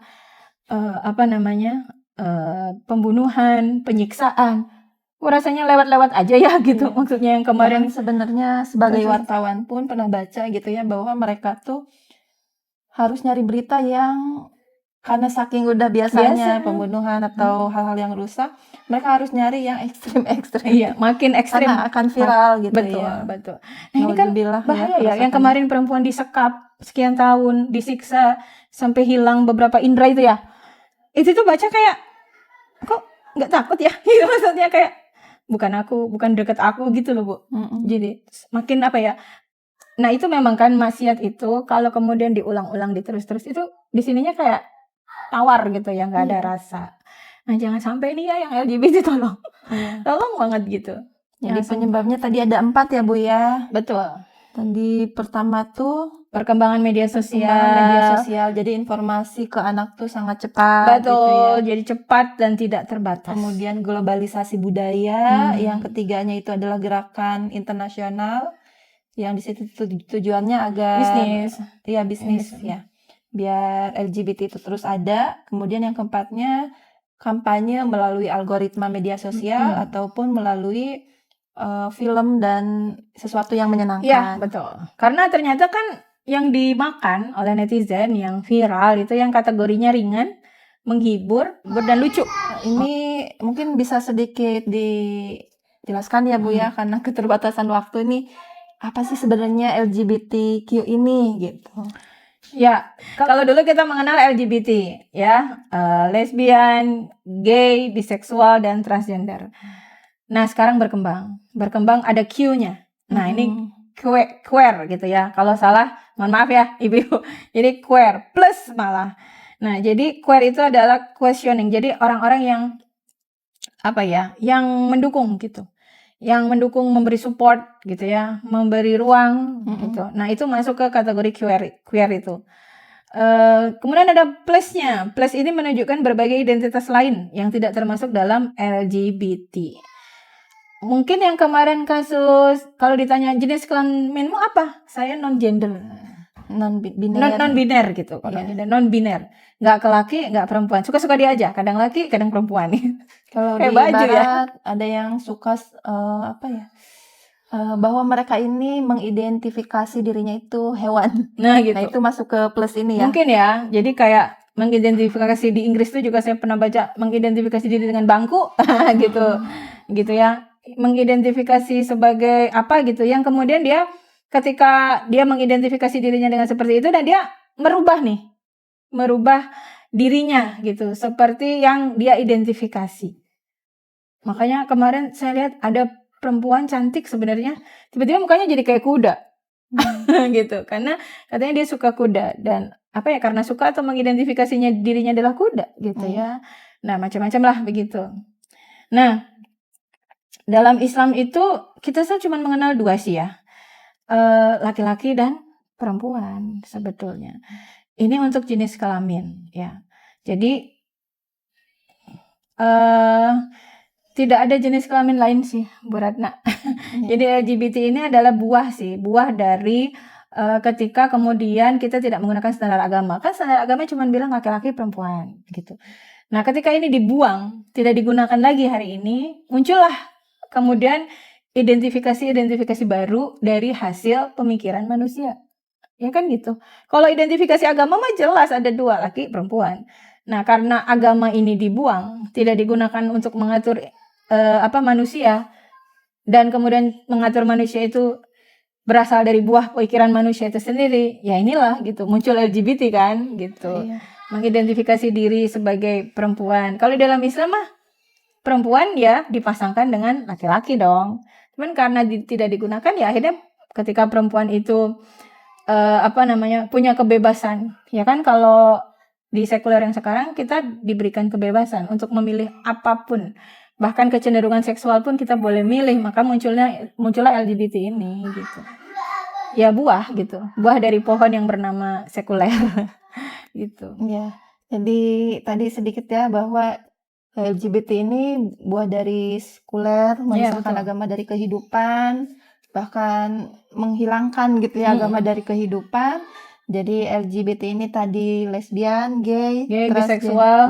pembunuhan, penyiksaan, rasanya lewat-lewat aja ya gitu. Iya. Maksudnya yang kemarin sebenarnya sebagai wartawan pun pernah baca gitu ya, bahwa mereka tuh harus nyari berita yang karena saking udah biasanya pembunuhan atau hal-hal yang rusak, mereka harus nyari yang ekstrim-ekstrim. Iya, makin ekstrim Karena akan viral gitu betul, ya. Betul. Nah, ini kan Nauzubillah bahaya ya. Yang kerusakannya. kemarin perempuan disekap sekian tahun, disiksa sampai hilang beberapa indera itu ya. Itu tuh baca kayak, kok nggak takut ya? Gitu maksudnya, kayak bukan deket aku gitu loh Bu. Jadi makin apa ya? Nah, itu memang kan maksiat itu kalau kemudian diulang-ulang terus itu di sininya kayak tawar gitu ya, nggak ada rasa. Nah, jangan sampai nih ya yang LGBT tolong banget gitu. Jadi penyebabnya tadi ada 4 ya Bu ya. Betul. Tadi pertama tuh perkembangan media sosial. Jadi informasi ke anak tuh sangat cepat. Betul, gitu ya. jadi cepat dan tidak terbatas. Kemudian globalisasi budaya. Yang ketiganya itu adalah gerakan internasional. Yang di situ tujuannya agar bisnis ya. Biar LGBT itu terus ada. Kemudian yang keempatnya kampanye melalui algoritma media sosial ataupun melalui film dan sesuatu yang menyenangkan. Ya, betul. Karena ternyata kan yang dimakan oleh netizen yang viral itu yang kategorinya ringan, menghibur, dan lucu. Ini mungkin bisa sedikit dijelaskan ya Bu ya, karena keterbatasan waktu ini. Apa sih sebenarnya LGBTQ ini gitu? Ya, kalau dulu kita mengenal LGBT ya, lesbian, gay, biseksual, dan transgender. Nah, sekarang berkembang ada Q-nya. Nah, ini queer gitu ya. Kalau salah, mohon maaf ya Ibu. Jadi queer plus malah. Nah, jadi queer itu adalah questioning. Jadi orang-orang yang apa ya, yang mendukung gitu. Yang mendukung, memberi support gitu ya, memberi ruang gitu. Nah, itu masuk ke kategori queer itu. Kemudian ada plusnya. Plus ini menunjukkan berbagai identitas lain yang tidak termasuk dalam LGBT. Mungkin yang kemarin kasus, kalau ditanya jenis kelaminmu apa? Saya non-gender. Non-biner gitu. Non-biner. Nggak ke laki, nggak perempuan. Suka-suka dia aja. Kadang laki, kadang perempuan. Kalau di Kayak baju ya. barat ada yang suka bahwa mereka ini mengidentifikasi dirinya itu hewan. Nah gitu. Nah itu masuk ke plus ini ya. Mungkin ya. Jadi kayak mengidentifikasi di Inggris itu juga saya pernah baca, mengidentifikasi diri dengan bangku gitu. Gitu ya. Mengidentifikasi sebagai apa gitu, yang kemudian dia ketika dia mengidentifikasi dirinya dengan seperti itu dan dia merubah dirinya gitu seperti yang dia identifikasi. Makanya kemarin saya lihat ada perempuan cantik sebenarnya, tiba-tiba mukanya jadi kayak kuda. Gitu, karena katanya dia suka kuda dan apa ya, karena suka atau mengidentifikasinya dirinya adalah kuda gitu ya. Nah, macam-macam lah begitu. Nah, dalam Islam itu kita cuma mengenal 2 sih ya, laki-laki dan perempuan sebetulnya. Ini untuk jenis kelamin ya. Jadi tidak ada jenis kelamin lain sih, Bu Ratna. Jadi LGBT ini adalah buah dari ketika kemudian kita tidak menggunakan standar agama. Kan standar agama cuma bilang laki-laki perempuan gitu. Nah, ketika ini dibuang, tidak digunakan lagi hari ini, muncullah kemudian identifikasi baru dari hasil pemikiran manusia. Ya kan gitu. Kalau identifikasi agama mah jelas ada 2, laki perempuan. Nah, karena agama ini dibuang, tidak digunakan untuk mengatur manusia, dan kemudian mengatur manusia itu berasal dari buah pikiran manusia itu sendiri. Ya inilah gitu, muncul LGBT kan gitu. Iya. Mengidentifikasi diri sebagai perempuan. Kalau dalam Islam mah perempuan ya dipasangkan dengan laki-laki dong. Cuman karena tidak digunakan ya akhirnya ketika perempuan itu punya kebebasan. Ya kan kalau di sekuler yang sekarang kita diberikan kebebasan untuk memilih apapun. Bahkan kecenderungan seksual pun kita boleh milih, maka muncullah LGBT ini gitu. Ya buah gitu. Buah dari pohon yang bernama sekuler. Gitu. Ya. Jadi tadi sedikit ya bahwa LGBT ini buah dari sekuler, memisahkan agama dari kehidupan, bahkan menghilangkan gitu ya agama dari kehidupan. Jadi LGBT ini tadi lesbian, gay, biseksual,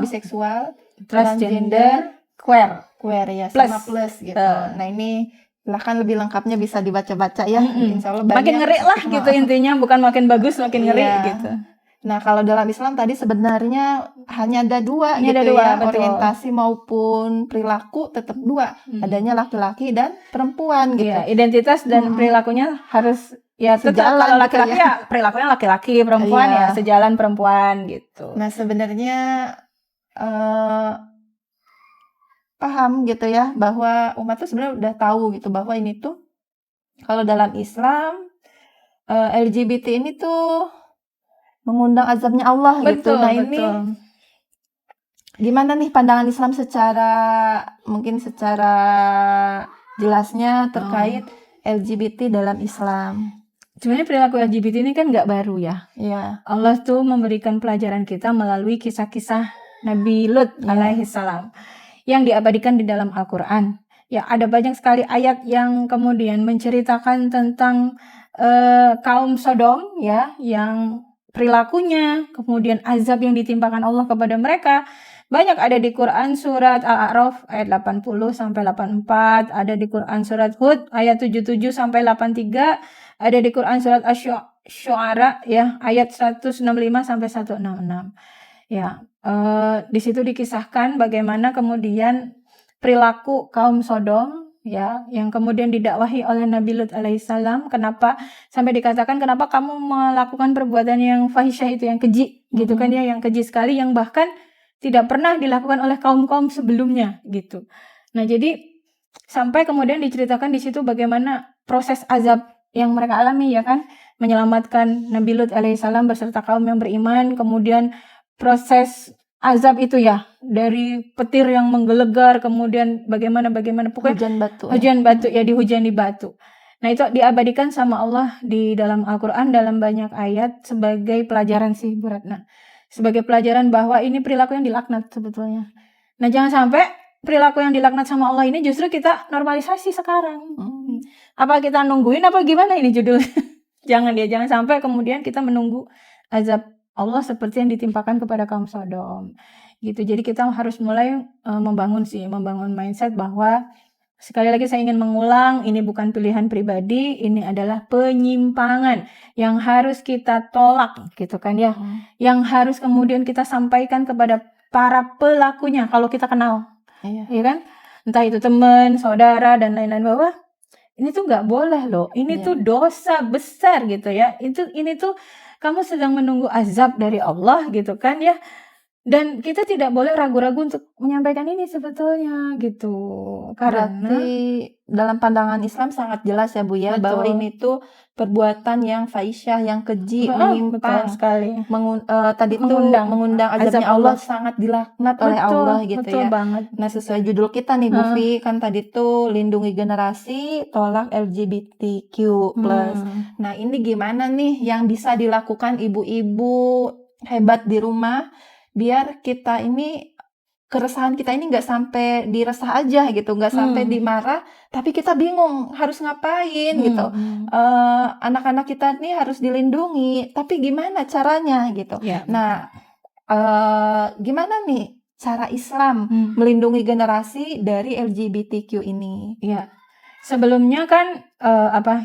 transgender, queer ya, sama plus gitu. Nah ini silahkan lebih lengkapnya bisa dibaca-baca ya. Insya Allah makin ngeri lah gitu intinya, bukan makin bagus, makin ngeri gitu. Nah kalau dalam Islam tadi sebenarnya hanya ada 2 gitu ya, betul. Orientasi maupun perilaku tetap 2, adanya laki-laki dan perempuan gitu. Iya, identitas dan perilakunya harus ya sejalan. Kalau laki-laki gitu ya perilakunya laki-laki, perempuan ya sejalan perempuan gitu. Nah sebenarnya paham gitu ya bahwa umat tuh sebenarnya udah tahu gitu bahwa ini tuh kalau dalam Islam LGBT ini tuh mengundang azabnya Allah gitu. Nah ini gimana nih pandangan Islam secara jelasnya terkait LGBT dalam Islam? Sebenarnya perilaku LGBT ini kan nggak baru ya. Iya. Allah tuh memberikan pelajaran kita melalui kisah-kisah Nabi Lut alaihissalam yang diabadikan di dalam Al-Quran. Ya ada banyak sekali ayat yang kemudian menceritakan tentang kaum Sodom ya, yang perilakunya, kemudian azab yang ditimpakan Allah kepada mereka. Banyak ada di Quran surat Al-A'raf ayat 80 sampai 84, ada di Quran surat Hud ayat 77 sampai 83, ada di Quran surat Asy-Syu'ara ya ayat 165 sampai 166. Ya, di situ dikisahkan bagaimana kemudian perilaku kaum Sodom ya, yang kemudian didakwahi oleh Nabi Lut alaihissalam. Kenapa sampai dikatakan kenapa kamu melakukan perbuatan yang fahisyah itu, yang keji gitu kan ya, yang keji sekali, yang bahkan tidak pernah dilakukan oleh kaum-kaum sebelumnya gitu. Nah jadi sampai kemudian diceritakan di situ bagaimana proses azab yang mereka alami ya kan, menyelamatkan Nabi Lut alaihissalam beserta kaum yang beriman, kemudian proses azab itu ya, dari petir yang menggelegar, kemudian bagaimana pokoknya Hujan batu. hujan batu ya, dihujani batu. Nah itu diabadikan sama Allah di dalam Al-Quran dalam banyak ayat sebagai pelajaran sih Bu Ratna. Sebagai pelajaran bahwa ini perilaku yang dilaknat sebetulnya. Nah jangan sampai perilaku yang dilaknat sama Allah ini justru kita normalisasi sekarang. Apa kita nungguin apa gimana ini judulnya? Jangan sampai kemudian kita menunggu azab Allah seperti yang ditimpakan kepada kaum Sodom. Gitu. Jadi kita harus mulai membangun mindset bahwa sekali lagi saya ingin mengulang, ini bukan pilihan pribadi, ini adalah penyimpangan yang harus kita tolak gitu kan ya. Yang harus kemudian kita sampaikan kepada para pelakunya kalau kita kenal. Iya kan? Entah itu teman, saudara dan lain-lain, bahwa ini tuh nggak boleh loh. Ini tuh dosa besar gitu ya. Ini tuh kamu sedang menunggu azab dari Allah gitu kan ya. Dan kita tidak boleh ragu-ragu untuk menyampaikan ini sebetulnya gitu. Karena Berarti dalam pandangan Islam sangat jelas ya Bu ya, bahwa ini tuh perbuatan yang faisyah, yang keji, menyimpang sekali. Tadi tuh mengundang azabnya Allah, sangat dilaknat oleh Allah gitu betul ya. banget. Nah sesuai judul kita nih Bu Vi, kan tadi tuh lindungi generasi, tolak LGBTQ+. Nah ini gimana nih yang bisa dilakukan ibu-ibu hebat di rumah biar kita ini, keresahan kita ini nggak sampai diresah aja gitu, nggak sampai dimarah, tapi kita bingung harus ngapain gitu. Anak-anak kita nih harus dilindungi, tapi gimana caranya gitu. Nah, gimana nih cara Islam melindungi generasi dari LGBTQ ini? Ya, sebelumnya kan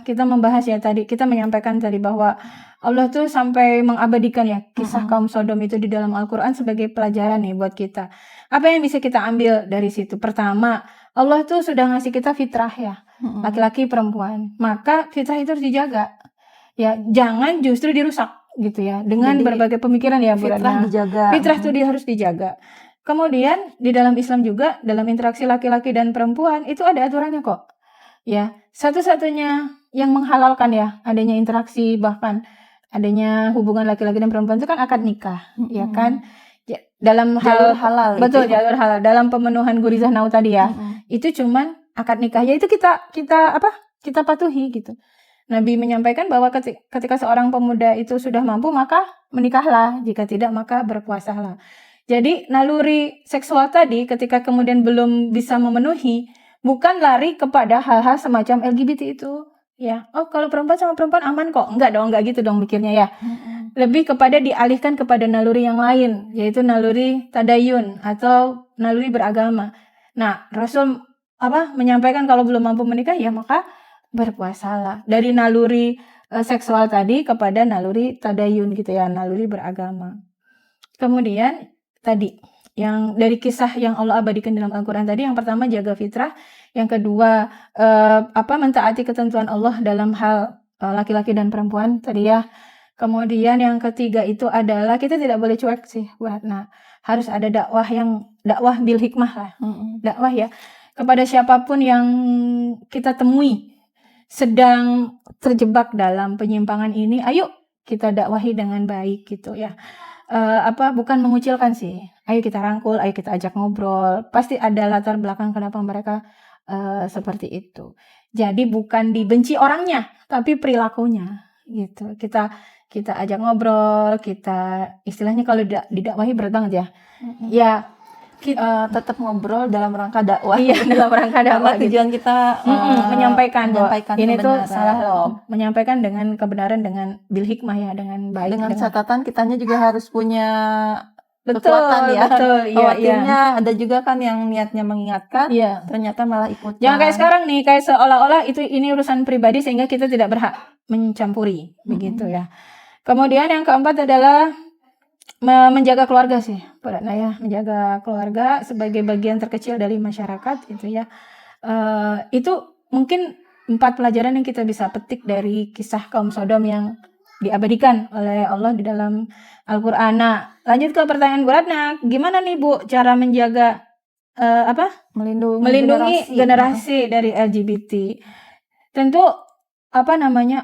kita membahas ya tadi, kita menyampaikan tadi bahwa Allah tuh sampai mengabadikan ya kisah kaum Sodom itu di dalam Al-Quran sebagai pelajaran nih buat kita. Apa yang bisa kita ambil dari situ? Pertama, Allah tuh sudah ngasih kita fitrah ya, laki-laki perempuan. Maka fitrah itu harus dijaga. Ya, jangan justru dirusak gitu ya dengan berbagai pemikiran ya Bu Ratna. Fitrah itu harus dijaga. Kemudian di dalam Islam juga, dalam interaksi laki-laki dan perempuan itu ada aturannya kok. Ya, satu-satunya yang menghalalkan ya adanya interaksi, bahkan adanya hubungan laki-laki dan perempuan itu kan akad nikah, ya kan? Ya, dalam jalur halal. Betul, jalur halal. Dalam pemenuhan Gurizah Nau tadi ya, itu cuman akad nikah. Ya itu kita patuhi gitu. Nabi menyampaikan bahwa ketika seorang pemuda itu sudah mampu maka menikahlah, jika tidak maka berpuasalah. Jadi naluri seksual tadi ketika kemudian belum bisa memenuhi, bukan lari kepada hal-hal semacam LGBT itu. Ya, oh kalau perempuan sama perempuan aman kok. Enggak gitu dong mikirnya ya. Lebih kepada dialihkan kepada naluri yang lain, yaitu naluri tadayun atau naluri beragama. Nah, Rasul menyampaikan kalau belum mampu menikah ya maka berpuasalah. Dari naluri seksual tadi kepada naluri tadayun gitu ya, naluri beragama. Kemudian tadi yang dari kisah yang Allah abadikan dalam Al-Quran tadi, yang pertama jaga fitrah, yang kedua mentaati ketentuan Allah dalam hal laki-laki dan perempuan tadi ya. Kemudian yang ketiga itu adalah kita tidak boleh cuek sih Bu Ratna. Harus ada dakwah bil hikmah lah. Dakwah ya kepada siapapun yang kita temui sedang terjebak dalam penyimpangan ini, ayo kita dakwahi dengan baik gitu ya. Bukan mengucilkan sih. Ayo kita rangkul, ayo kita ajak ngobrol. Pasti ada latar belakang kenapa mereka seperti itu. Jadi bukan dibenci orangnya, tapi perilakunya gitu. Kita ajak ngobrol, kita istilahnya kalau didakwahi berat banget ya. Ya, tetap ngobrol dalam rangka dakwah. Iya, dalam rangka dakwah. Tujuan kita menyampaikan ini tuh kebenaran. salah loh. Menyampaikan dengan kebenaran, dengan bil hikmah ya, dengan baik. Dengan catatan kitanya juga harus punya kekuatan ya. Betul, iya. Ada juga kan yang niatnya mengingatkan, ternyata malah ikutan. Jangan kayak sekarang nih, kayak seolah-olah ini urusan pribadi sehingga kita tidak berhak mencampuri, begitu ya. Kemudian yang keempat adalah menjaga keluarga sih, Bu Ratna ya, menjaga keluarga sebagai bagian terkecil dari masyarakat itu ya. Itu mungkin 4 pelajaran yang kita bisa petik dari kisah kaum Sodom yang diabadikan oleh Allah di dalam Al-Quran. Nah, lanjut ke pertanyaan Bu Ratna, gimana nih Bu cara menjaga melindungi generasi dari LGBT? Tentu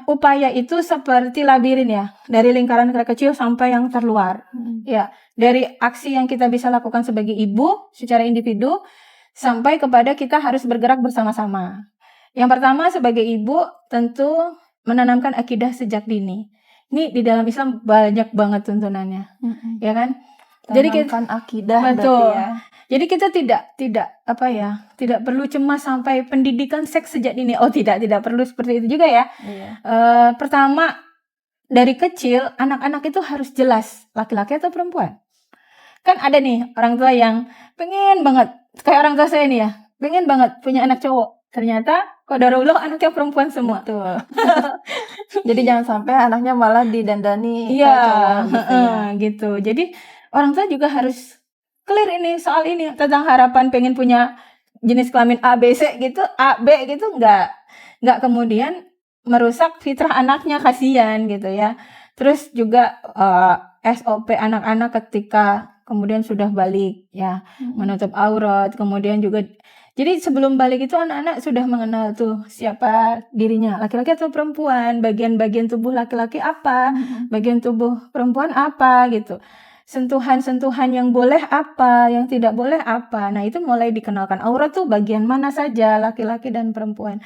upaya itu seperti labirin ya, dari lingkaran kecil sampai yang terluar. Ya, dari aksi yang kita bisa lakukan sebagai ibu secara individu sampai kepada kita harus bergerak bersama-sama. Yang pertama sebagai ibu tentu menanamkan akidah sejak dini. Ini di dalam Islam banyak banget tuntunannya, ya kan? Jadi Tanamkan akidah betul. berarti ya. Jadi kita tidak perlu cemas sampai pendidikan seks sejak dini. Oh tidak perlu seperti itu juga ya. Iya. Pertama dari kecil anak-anak itu harus jelas laki-laki atau perempuan. Kan ada nih orang tua yang pengen banget, kayak orang tua saya nih ya, pengen banget punya anak cowok. Ternyata qadarullah anaknya perempuan semua. Betul. Jadi jangan sampai anaknya malah didandani Iya, kayak cowok gitu ya. gitu. Jadi orang tua juga harus clear ini soal ini tentang harapan pengen punya jenis kelamin A, B, C gitu, A, B gitu, nggak kemudian merusak fitrah anaknya, kasihan gitu ya. Terus juga SOP anak-anak ketika kemudian sudah balik ya, menutup aurat, kemudian juga jadi sebelum balik itu anak-anak sudah mengenal tuh siapa dirinya, laki-laki atau perempuan, bagian-bagian tubuh laki-laki apa, bagian tubuh perempuan apa gitu. Sentuhan-sentuhan yang boleh apa, yang tidak boleh apa. Nah, itu mulai dikenalkan. Aurat tuh bagian mana saja, laki-laki dan perempuan.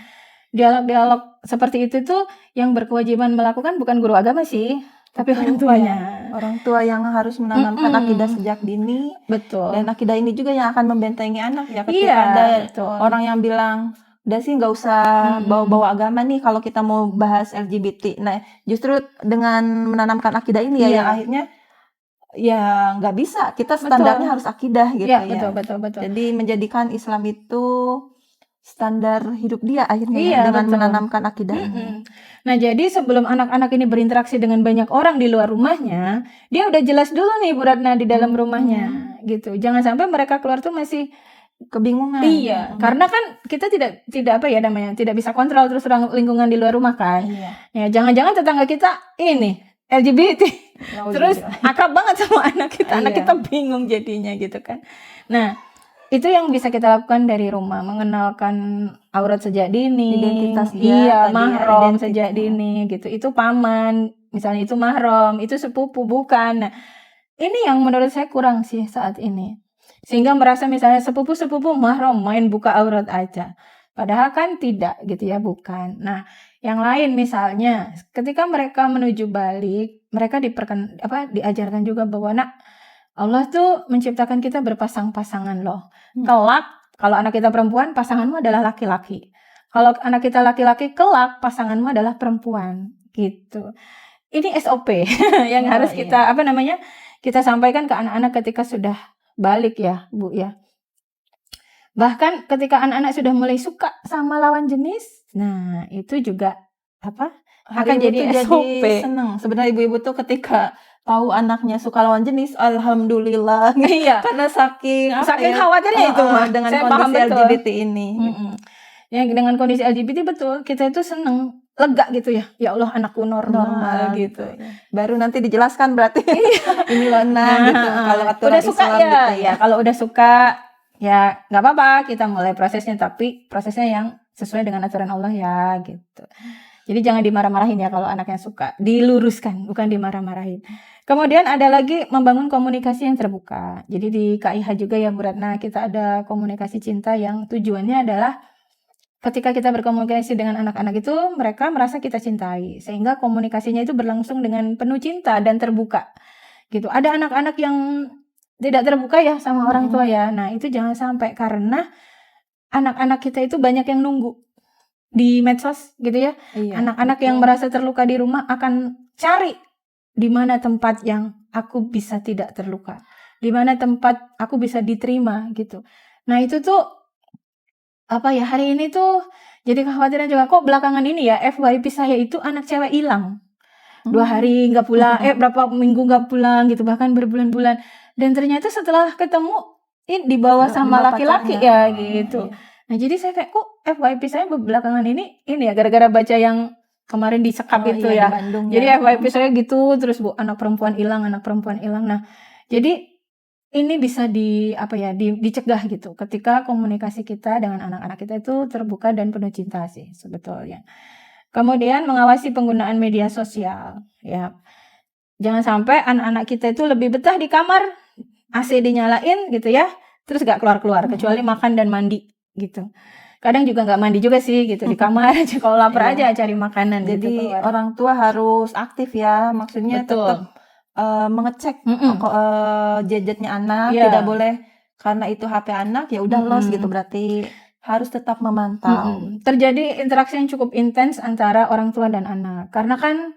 Dialog-dialog seperti itu tuh yang berkewajiban melakukan bukan guru agama sih, tapi orang tuanya. Orang tua yang harus menanamkan akidah sejak dini. Betul. Dan akidah ini juga yang akan membentengi anak ya. Ketika Iya, ada betul. orang yang bilang, udah sih nggak usah bawa-bawa agama nih kalau kita mau bahas LGBT. Nah, justru dengan menanamkan akidah ini ya, Iya. yang akhirnya ya nggak bisa. Kita standarnya harus akidah gitu Iya, ya. betul. Jadi menjadikan Islam itu standar hidup dia akhirnya Iya, dengan betul. menanamkan akidah ini. Nah, jadi sebelum anak-anak ini berinteraksi dengan banyak orang di luar rumahnya, dia udah jelas dulu nih Bu Ratna di dalam rumahnya gitu. Jangan sampai mereka keluar tuh masih kebingungan. Iya, karena kan kita tidak tidak bisa kontrol terus lingkungan di luar rumah kan. Iya. Ya, jangan-jangan tetangga kita ini LGBT. Terus akrab banget sama anak kita. Anak kita bingung jadinya gitu kan. Nah, itu yang bisa kita lakukan dari rumah, mengenalkan aurat sejak dini, identitas dia, mahram sejak dini gitu. Itu paman, misalnya itu mahram, itu sepupu bukan. Nah, ini yang menurut saya kurang sih saat ini. Sehingga merasa misalnya sepupu-sepupu mahram main buka aurat aja. Padahal kan tidak gitu ya, bukan. Nah, yang lain misalnya ketika mereka menuju balik, mereka diajarkan juga bahwa Allah tuh menciptakan kita berpasang-pasangan loh. Kelak, kalau anak kita perempuan, pasanganmu adalah laki-laki. Kalau anak kita laki-laki, kelak pasanganmu adalah perempuan. Gitu. Ini SOP yang harus kita kita sampaikan ke anak-anak ketika sudah balik ya, Bu ya. Bahkan ketika anak-anak sudah mulai suka sama lawan jenis, nah itu juga akan jadi SOP. Senang. Sebenarnya ibu-ibu tuh ketika tahu anaknya suka lawan jenis, alhamdulillah. Iya. Karena saking khawatirnya itu mah dengan saya kondisi LGBT ini. Ya, dengan kondisi LGBT betul, kita itu seneng, lega gitu ya. Ya Allah, anakku normal gitu. Baru nanti dijelaskan berarti ini loh gitu. Kalau udah suka Islam ya, gitu ya kalau udah suka ya nggak apa-apa, kita mulai prosesnya, tapi prosesnya yang sesuai dengan aturan Allah ya gitu. Jadi jangan dimarah-marahin ya kalau anaknya suka, diluruskan, bukan dimarah-marahin. Kemudian ada lagi membangun komunikasi yang terbuka. Jadi di KIH juga ya Bu Ratna, kita ada komunikasi cinta yang tujuannya adalah ketika kita berkomunikasi dengan anak-anak itu, mereka merasa kita cintai. Sehingga komunikasinya itu berlangsung dengan penuh cinta dan terbuka. Gitu. Ada anak-anak yang tidak terbuka ya sama orang tua ya. Nah itu jangan sampai, karena anak-anak kita itu banyak yang nunggu di medsos gitu ya. Anak-anak yang merasa terluka di rumah akan cari di mana tempat yang aku bisa tidak terluka, di mana tempat aku bisa diterima gitu. Nah itu tuh hari ini tuh jadi kekhawatiran juga, kok belakangan ini ya FYP saya itu anak cewek hilang 2 hari nggak pulang, berapa minggu nggak pulang gitu, bahkan berbulan-bulan, dan ternyata setelah ketemu dibawa sama laki-laki ya gitu. Nah jadi saya kayak, kok FYP saya belakangan ini ya gara-gara baca yang kemarin disekap itu ya. Jadi FYP saya gitu terus Bu, anak perempuan hilang. Nah, jadi ini bisa dicegah gitu ketika komunikasi kita dengan anak-anak kita itu terbuka dan penuh cinta sih sebetulnya. Kemudian mengawasi penggunaan media sosial, ya. Jangan sampai anak-anak kita itu lebih betah di kamar, AC dinyalain gitu ya, terus gak keluar-keluar kecuali makan dan mandi gitu. Kadang juga nggak mandi juga sih gitu di kamar aja, kalau lapar aja cari makanan gitu Jadi keluar. orang tua harus aktif ya, maksudnya Betul. tetap mengecek gadgetnya anak, Iya. tidak boleh karena itu HP anak ya udah los gitu, berarti harus tetap memantau. Terjadi interaksi yang cukup intens antara orang tua dan anak, karena kan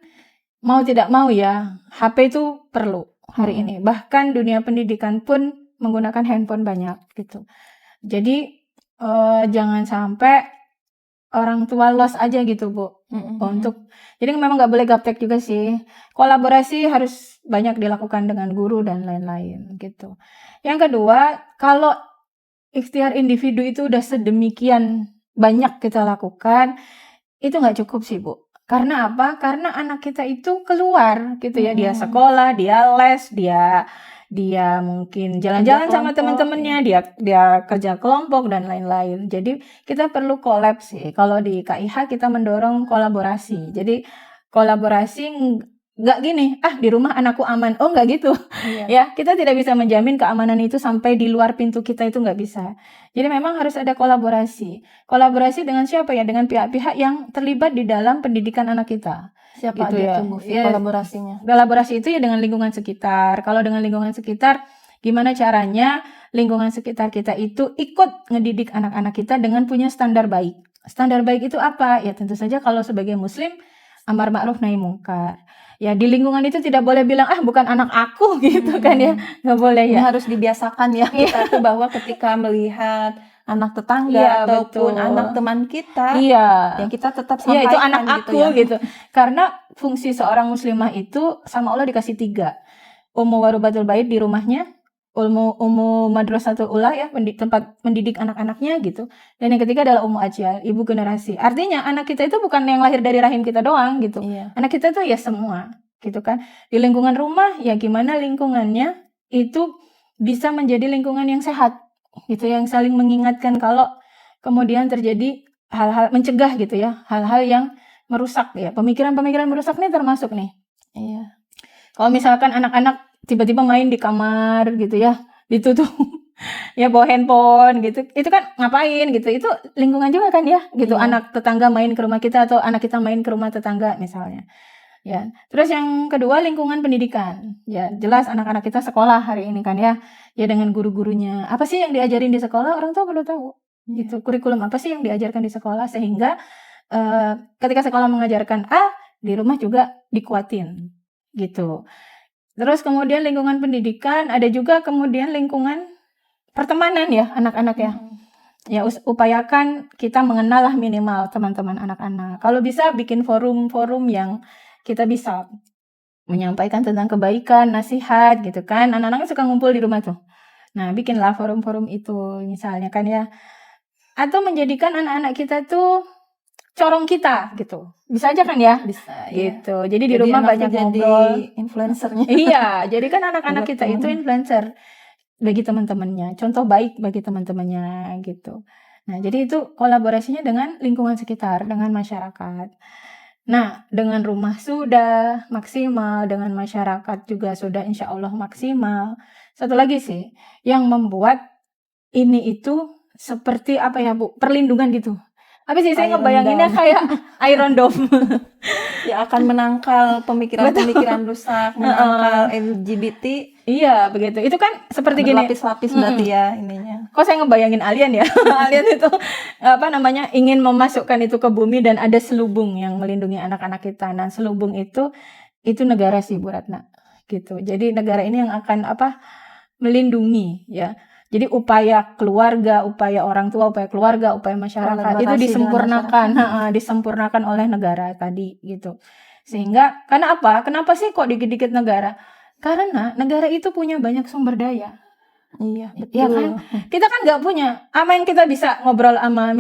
mau tidak mau ya HP itu perlu hari ini. Bahkan dunia pendidikan pun menggunakan handphone banyak gitu. Jadi jangan sampai orang tua los aja gitu Bu. Jadi memang nggak boleh gaptek juga sih. Kolaborasi harus banyak dilakukan dengan guru dan lain-lain gitu. Yang kedua, kalau ikhtiar individu itu udah sedemikian banyak kita lakukan, itu nggak cukup sih Bu. Karena apa? Karena anak kita itu keluar gitu ya, dia sekolah, dia les, dia mungkin jalan-jalan sama teman-temannya, dia kerja kelompok dan lain-lain. Jadi kita perlu collab sih. Kalau di KIH kita mendorong kolaborasi. Jadi kolaborasi nggak gini, di rumah anakku aman. Oh nggak gitu. Ya, kita tidak bisa menjamin keamanan itu sampai di luar pintu kita, itu nggak bisa. Jadi memang harus ada kolaborasi. Kolaborasi dengan siapa ya? Dengan pihak-pihak yang terlibat di dalam pendidikan anak kita. Siapa gitu aja ya. tuh kolaborasinya? Kolaborasi itu ya dengan lingkungan sekitar. Kalau dengan lingkungan sekitar, gimana caranya lingkungan sekitar kita itu ikut ngedidik anak-anak kita dengan punya standar baik. Standar baik itu apa? Ya tentu saja kalau sebagai muslim, amar ma'ruf nahi mungkar. Ya di lingkungan itu tidak boleh bilang bukan anak aku gitu kan ya, nggak boleh ya. Ini harus dibiasakan ya kita tuh bahwa ketika melihat anak tetangga ataupun anak teman kita, yang kita tetap sampaikan itu anak gitu aku gitu. Karena fungsi seorang muslimah itu sama Allah dikasih 3. Ummu warubatul bait di rumahnya, ummu madrasatul ula ya, tempat mendidik anak-anaknya gitu. Dan yang ketiga adalah ummu ajal, ibu generasi. Artinya anak kita itu bukan yang lahir dari rahim kita doang gitu. Anak kita tuh ya semua gitu kan. Di lingkungan rumah ya gimana lingkungannya itu bisa menjadi lingkungan yang sehat gitu, yang saling mengingatkan kalau kemudian terjadi hal-hal mencegah gitu ya, hal-hal yang merusak ya. Pemikiran-pemikiran merusak nih termasuk nih. Kalau misalkan anak-anak tiba-tiba main di kamar gitu ya, ditutup ya bawa handphone gitu, itu kan ngapain gitu, itu lingkungan juga kan ya gitu. Anak tetangga main ke rumah kita atau anak kita main ke rumah tetangga misalnya ya. Terus yang kedua lingkungan pendidikan ya, jelas anak-anak kita sekolah hari ini kan ya dengan guru-gurunya, apa sih yang diajarin di sekolah, orang tua perlu tahu gitu. Kurikulum apa sih yang diajarkan di sekolah, sehingga ketika sekolah mengajarkan A, di rumah juga dikuatin gitu. Terus kemudian lingkungan pendidikan, ada juga kemudian lingkungan pertemanan ya anak-anak ya. Ya upayakan kita mengenal lah minimal teman-teman anak-anak. Kalau bisa bikin forum-forum yang kita bisa menyampaikan tentang kebaikan, nasihat gitu kan. Anak-anak suka ngumpul di rumah tuh. Nah, bikinlah forum-forum itu misalnya kan ya. Atau menjadikan anak-anak kita tuh corong kita gitu. Bisa aja kan ya? Bisa gitu. Jadi di rumah banyak ngobrol. Influencernya. Iya, jadi kan anak-anak kita itu influencer bagi teman-temannya, contoh baik bagi teman-temannya gitu. Nah, jadi itu kolaborasinya dengan lingkungan sekitar, dengan masyarakat. Nah, dengan rumah sudah maksimal, dengan masyarakat juga sudah insya Allah maksimal. Satu lagi sih, yang membuat ini itu seperti apa ya Bu, perlindungan gitu. Apa sih, saya ngebayanginnya kayak Iron Dome. Ya akan menangkal pemikiran-pemikiran rusak, menangkal LGBT. Iya, begitu. Itu kan seperti gini. Lapis-lapis berarti ya ininya. Kok saya ngebayangin alien ya? Alien itu ingin memasukkan itu ke bumi dan ada selubung yang melindungi anak-anak kita. Nah, selubung itu negara sih Bu Ratna. Gitu. Jadi negara ini yang akan melindungi ya. Jadi upaya keluarga, upaya orang tua, upaya keluarga, upaya masyarakat itu disempurnakan oleh negara tadi gitu. Sehingga karena apa? Kenapa sih kok dikit-dikit negara? Karena negara itu punya banyak sumber daya. Iya, betul. Ya kan? Kita kan nggak punya. Apa yang kita bisa ngobrol sama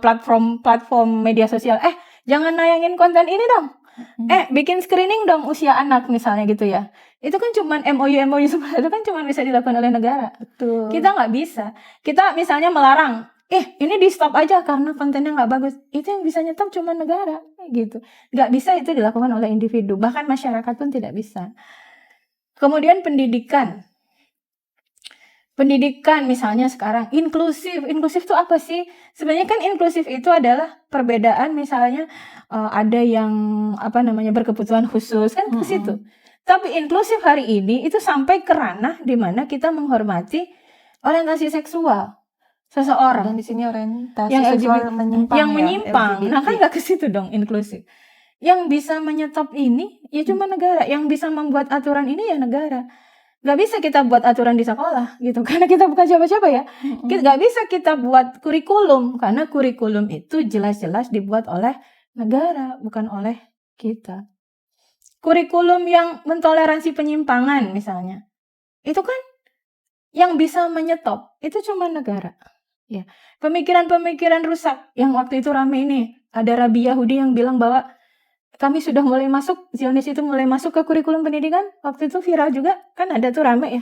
platform media sosial? Jangan nayangin konten ini dong. Bikin screening dong usia anak misalnya gitu ya. Itu kan cuman MOU seperti itu kan cuma bisa dilakukan oleh negara. Betul. Kita nggak bisa. Kita misalnya melarang, ini di stop aja karena kontennya nggak bagus. Itu yang bisa nyetop cuma negara. gitu. Nggak bisa itu dilakukan oleh individu, bahkan masyarakat pun tidak bisa. Kemudian pendidikan misalnya sekarang inklusif itu apa sih? Sebenarnya kan inklusif itu adalah perbedaan, misalnya ada yang berkebutuhan khusus kan ke situ. Tapi inklusif hari ini itu sampai ke ranah di mana kita menghormati orientasi seksual seseorang. Dan di sini orientasi Yang seksual menyimpang. LGBT. Nah kan nggak ke situ dong inklusif. Yang bisa menyetop ini ya cuma negara, yang bisa membuat aturan ini ya negara. Gak bisa kita buat aturan di sekolah gitu, karena kita bukan siapa-siapa ya. Gak bisa kita buat kurikulum, karena kurikulum itu jelas-jelas dibuat oleh negara, bukan oleh kita. Kurikulum yang mentoleransi penyimpangan misalnya, itu kan yang bisa menyetop itu cuma negara. Ya, pemikiran-pemikiran rusak yang waktu itu rame ini, ada Rabi Yahudi yang bilang bahwa kami sudah mulai masuk, Zionis itu mulai masuk ke kurikulum pendidikan. Waktu itu viral juga, kan ada tuh rame ya.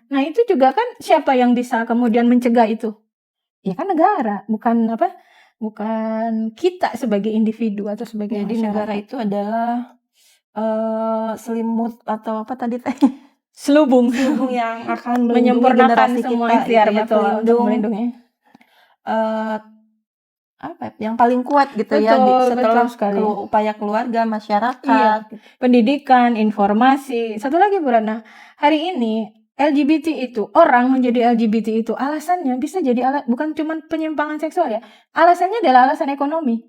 Nah itu juga kan siapa yang bisa kemudian mencegah itu? Ya kan negara, bukan kita sebagai individu atau sebagai Jadi masyarakat. negara itu adalah selimut atau apa tadi Selubung yang akan menyempurnakan generasi semua kita, ikhtiar, gitu ya, betul, untuk pelindung melindungi. Yang paling kuat gitu ya setelah upaya keluarga, masyarakat, pendidikan, informasi. Satu lagi Bu Ratna, hari ini LGBT itu, orang menjadi LGBT itu alasannya bisa jadi bukan cuma penyimpangan seksual ya, alasannya adalah alasan ekonomi,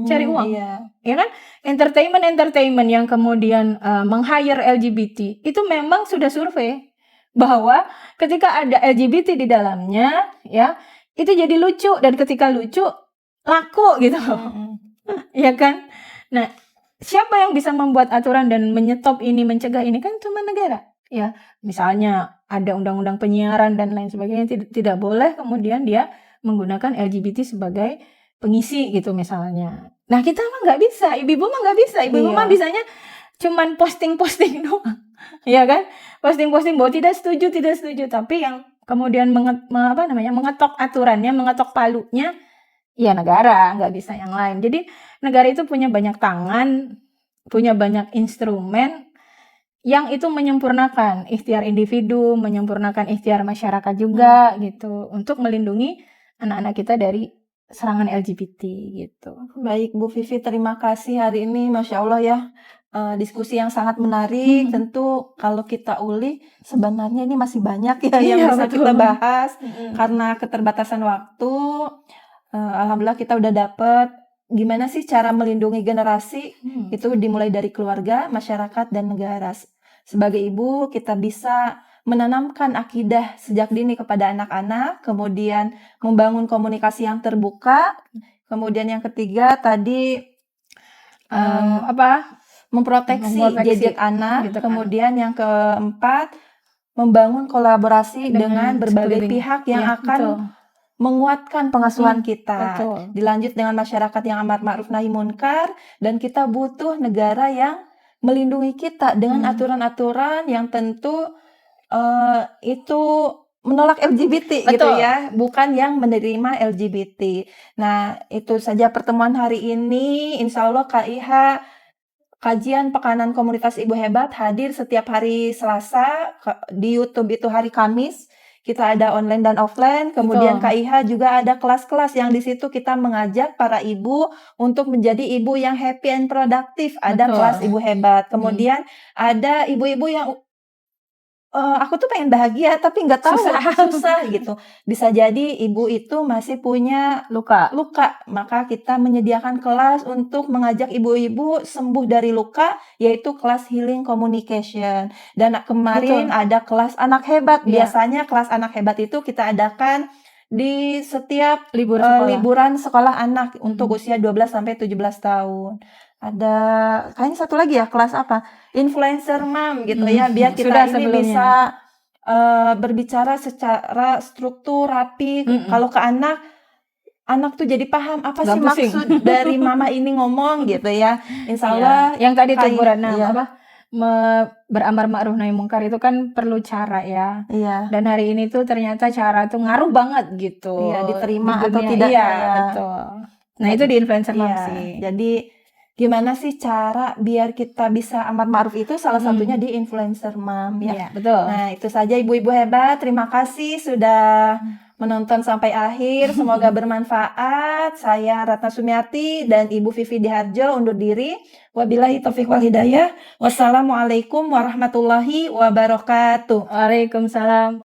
cari uang, ya kan? Entertainment yang kemudian meng-hire LGBT itu memang sudah survei bahwa ketika ada LGBT di dalamnya, ya itu jadi lucu, dan ketika lucu laku gitu, ya kan? Nah, siapa yang bisa membuat aturan dan menyetop ini, mencegah ini? Kan cuma negara, ya. Misalnya ada undang-undang penyiaran dan lain sebagainya, tidak boleh kemudian dia menggunakan LGBT sebagai pengisi gitu misalnya. Nah kita mah nggak bisa, ibu-ibu mah nggak bisa, ibu-ibu mah bisanya cuman posting-posting doang, ya kan? Posting-posting bahwa tidak setuju, tapi yang kemudian mengetok aturannya, mengetok palunya, ya negara, nggak bisa yang lain. Jadi negara itu punya banyak tangan, punya banyak instrumen yang itu menyempurnakan ikhtiar individu, menyempurnakan ikhtiar masyarakat juga gitu, untuk melindungi anak-anak kita dari serangan LGBT gitu. Baik Bu Vivi, terima kasih hari ini, Masya Allah ya, diskusi yang sangat menarik. Tentu kalau kita ulik sebenarnya ini masih banyak ya yang bisa kita bahas. Karena keterbatasan waktu, alhamdulillah kita udah dapet gimana sih cara melindungi generasi. Itu dimulai dari keluarga, masyarakat, dan negara. Sebagai ibu kita bisa menanamkan akidah sejak dini kepada anak-anak, kemudian membangun komunikasi yang terbuka, kemudian yang ketiga tadi memproteksi gadget anak, gitu, kemudian yang keempat membangun kolaborasi dengan berbagai pihak yang akan menguatkan pengasuhan kita. Dilanjut dengan masyarakat yang amar ma'ruf nahi munkar, dan kita butuh negara yang melindungi kita dengan aturan-aturan yang tentu itu menolak LGBT gitu ya, bukan yang menerima LGBT. Nah, itu saja pertemuan hari ini. Insya Allah KIH, Kajian Pekanan Komunitas Ibu Hebat, hadir setiap hari Selasa. Di YouTube itu hari Kamis. Kita ada online dan offline. Kemudian KIH juga ada kelas-kelas yang di situ kita mengajak para ibu untuk menjadi ibu yang happy and produktif. Ada kelas Ibu Hebat. Kemudian ada ibu-ibu yang aku tuh pengen bahagia tapi nggak tahu, susah gitu. Bisa jadi ibu itu masih punya luka, maka kita menyediakan kelas untuk mengajak ibu-ibu sembuh dari luka, yaitu kelas healing communication. Dan kemarin ada kelas anak hebat. Biasanya kelas anak hebat itu kita adakan di setiap liburan sekolah anak untuk usia 12 sampai 17 tahun. Ada kayaknya satu lagi ya, kelas apa? Influencer mom gitu ya, biar kita ini bisa berbicara secara struktur, rapi. Kalau ke anak tuh jadi paham apa sih maksud dari mama ini ngomong gitu ya. Insya Allah yang tadi tuh Bu Ratna beramar ma'ruf nahi munkar itu kan perlu cara ya. Dan hari ini tuh ternyata cara tuh ngaruh banget gitu. Diterima di atau tidak. Betul. Nah itu di influencer mom sih. Jadi gimana sih cara biar kita bisa amar ma'ruf itu salah satunya di influencer mom ya. Iya, betul. Nah, itu saja ibu-ibu hebat. Terima kasih sudah menonton sampai akhir. Semoga bermanfaat. Saya Ratna Sumiati dan Ibu Vivi Diharjo undur diri. Wabillahi taufiq wal hidayah. Wassalamualaikum warahmatullahi wabarakatuh. Waalaikumsalam.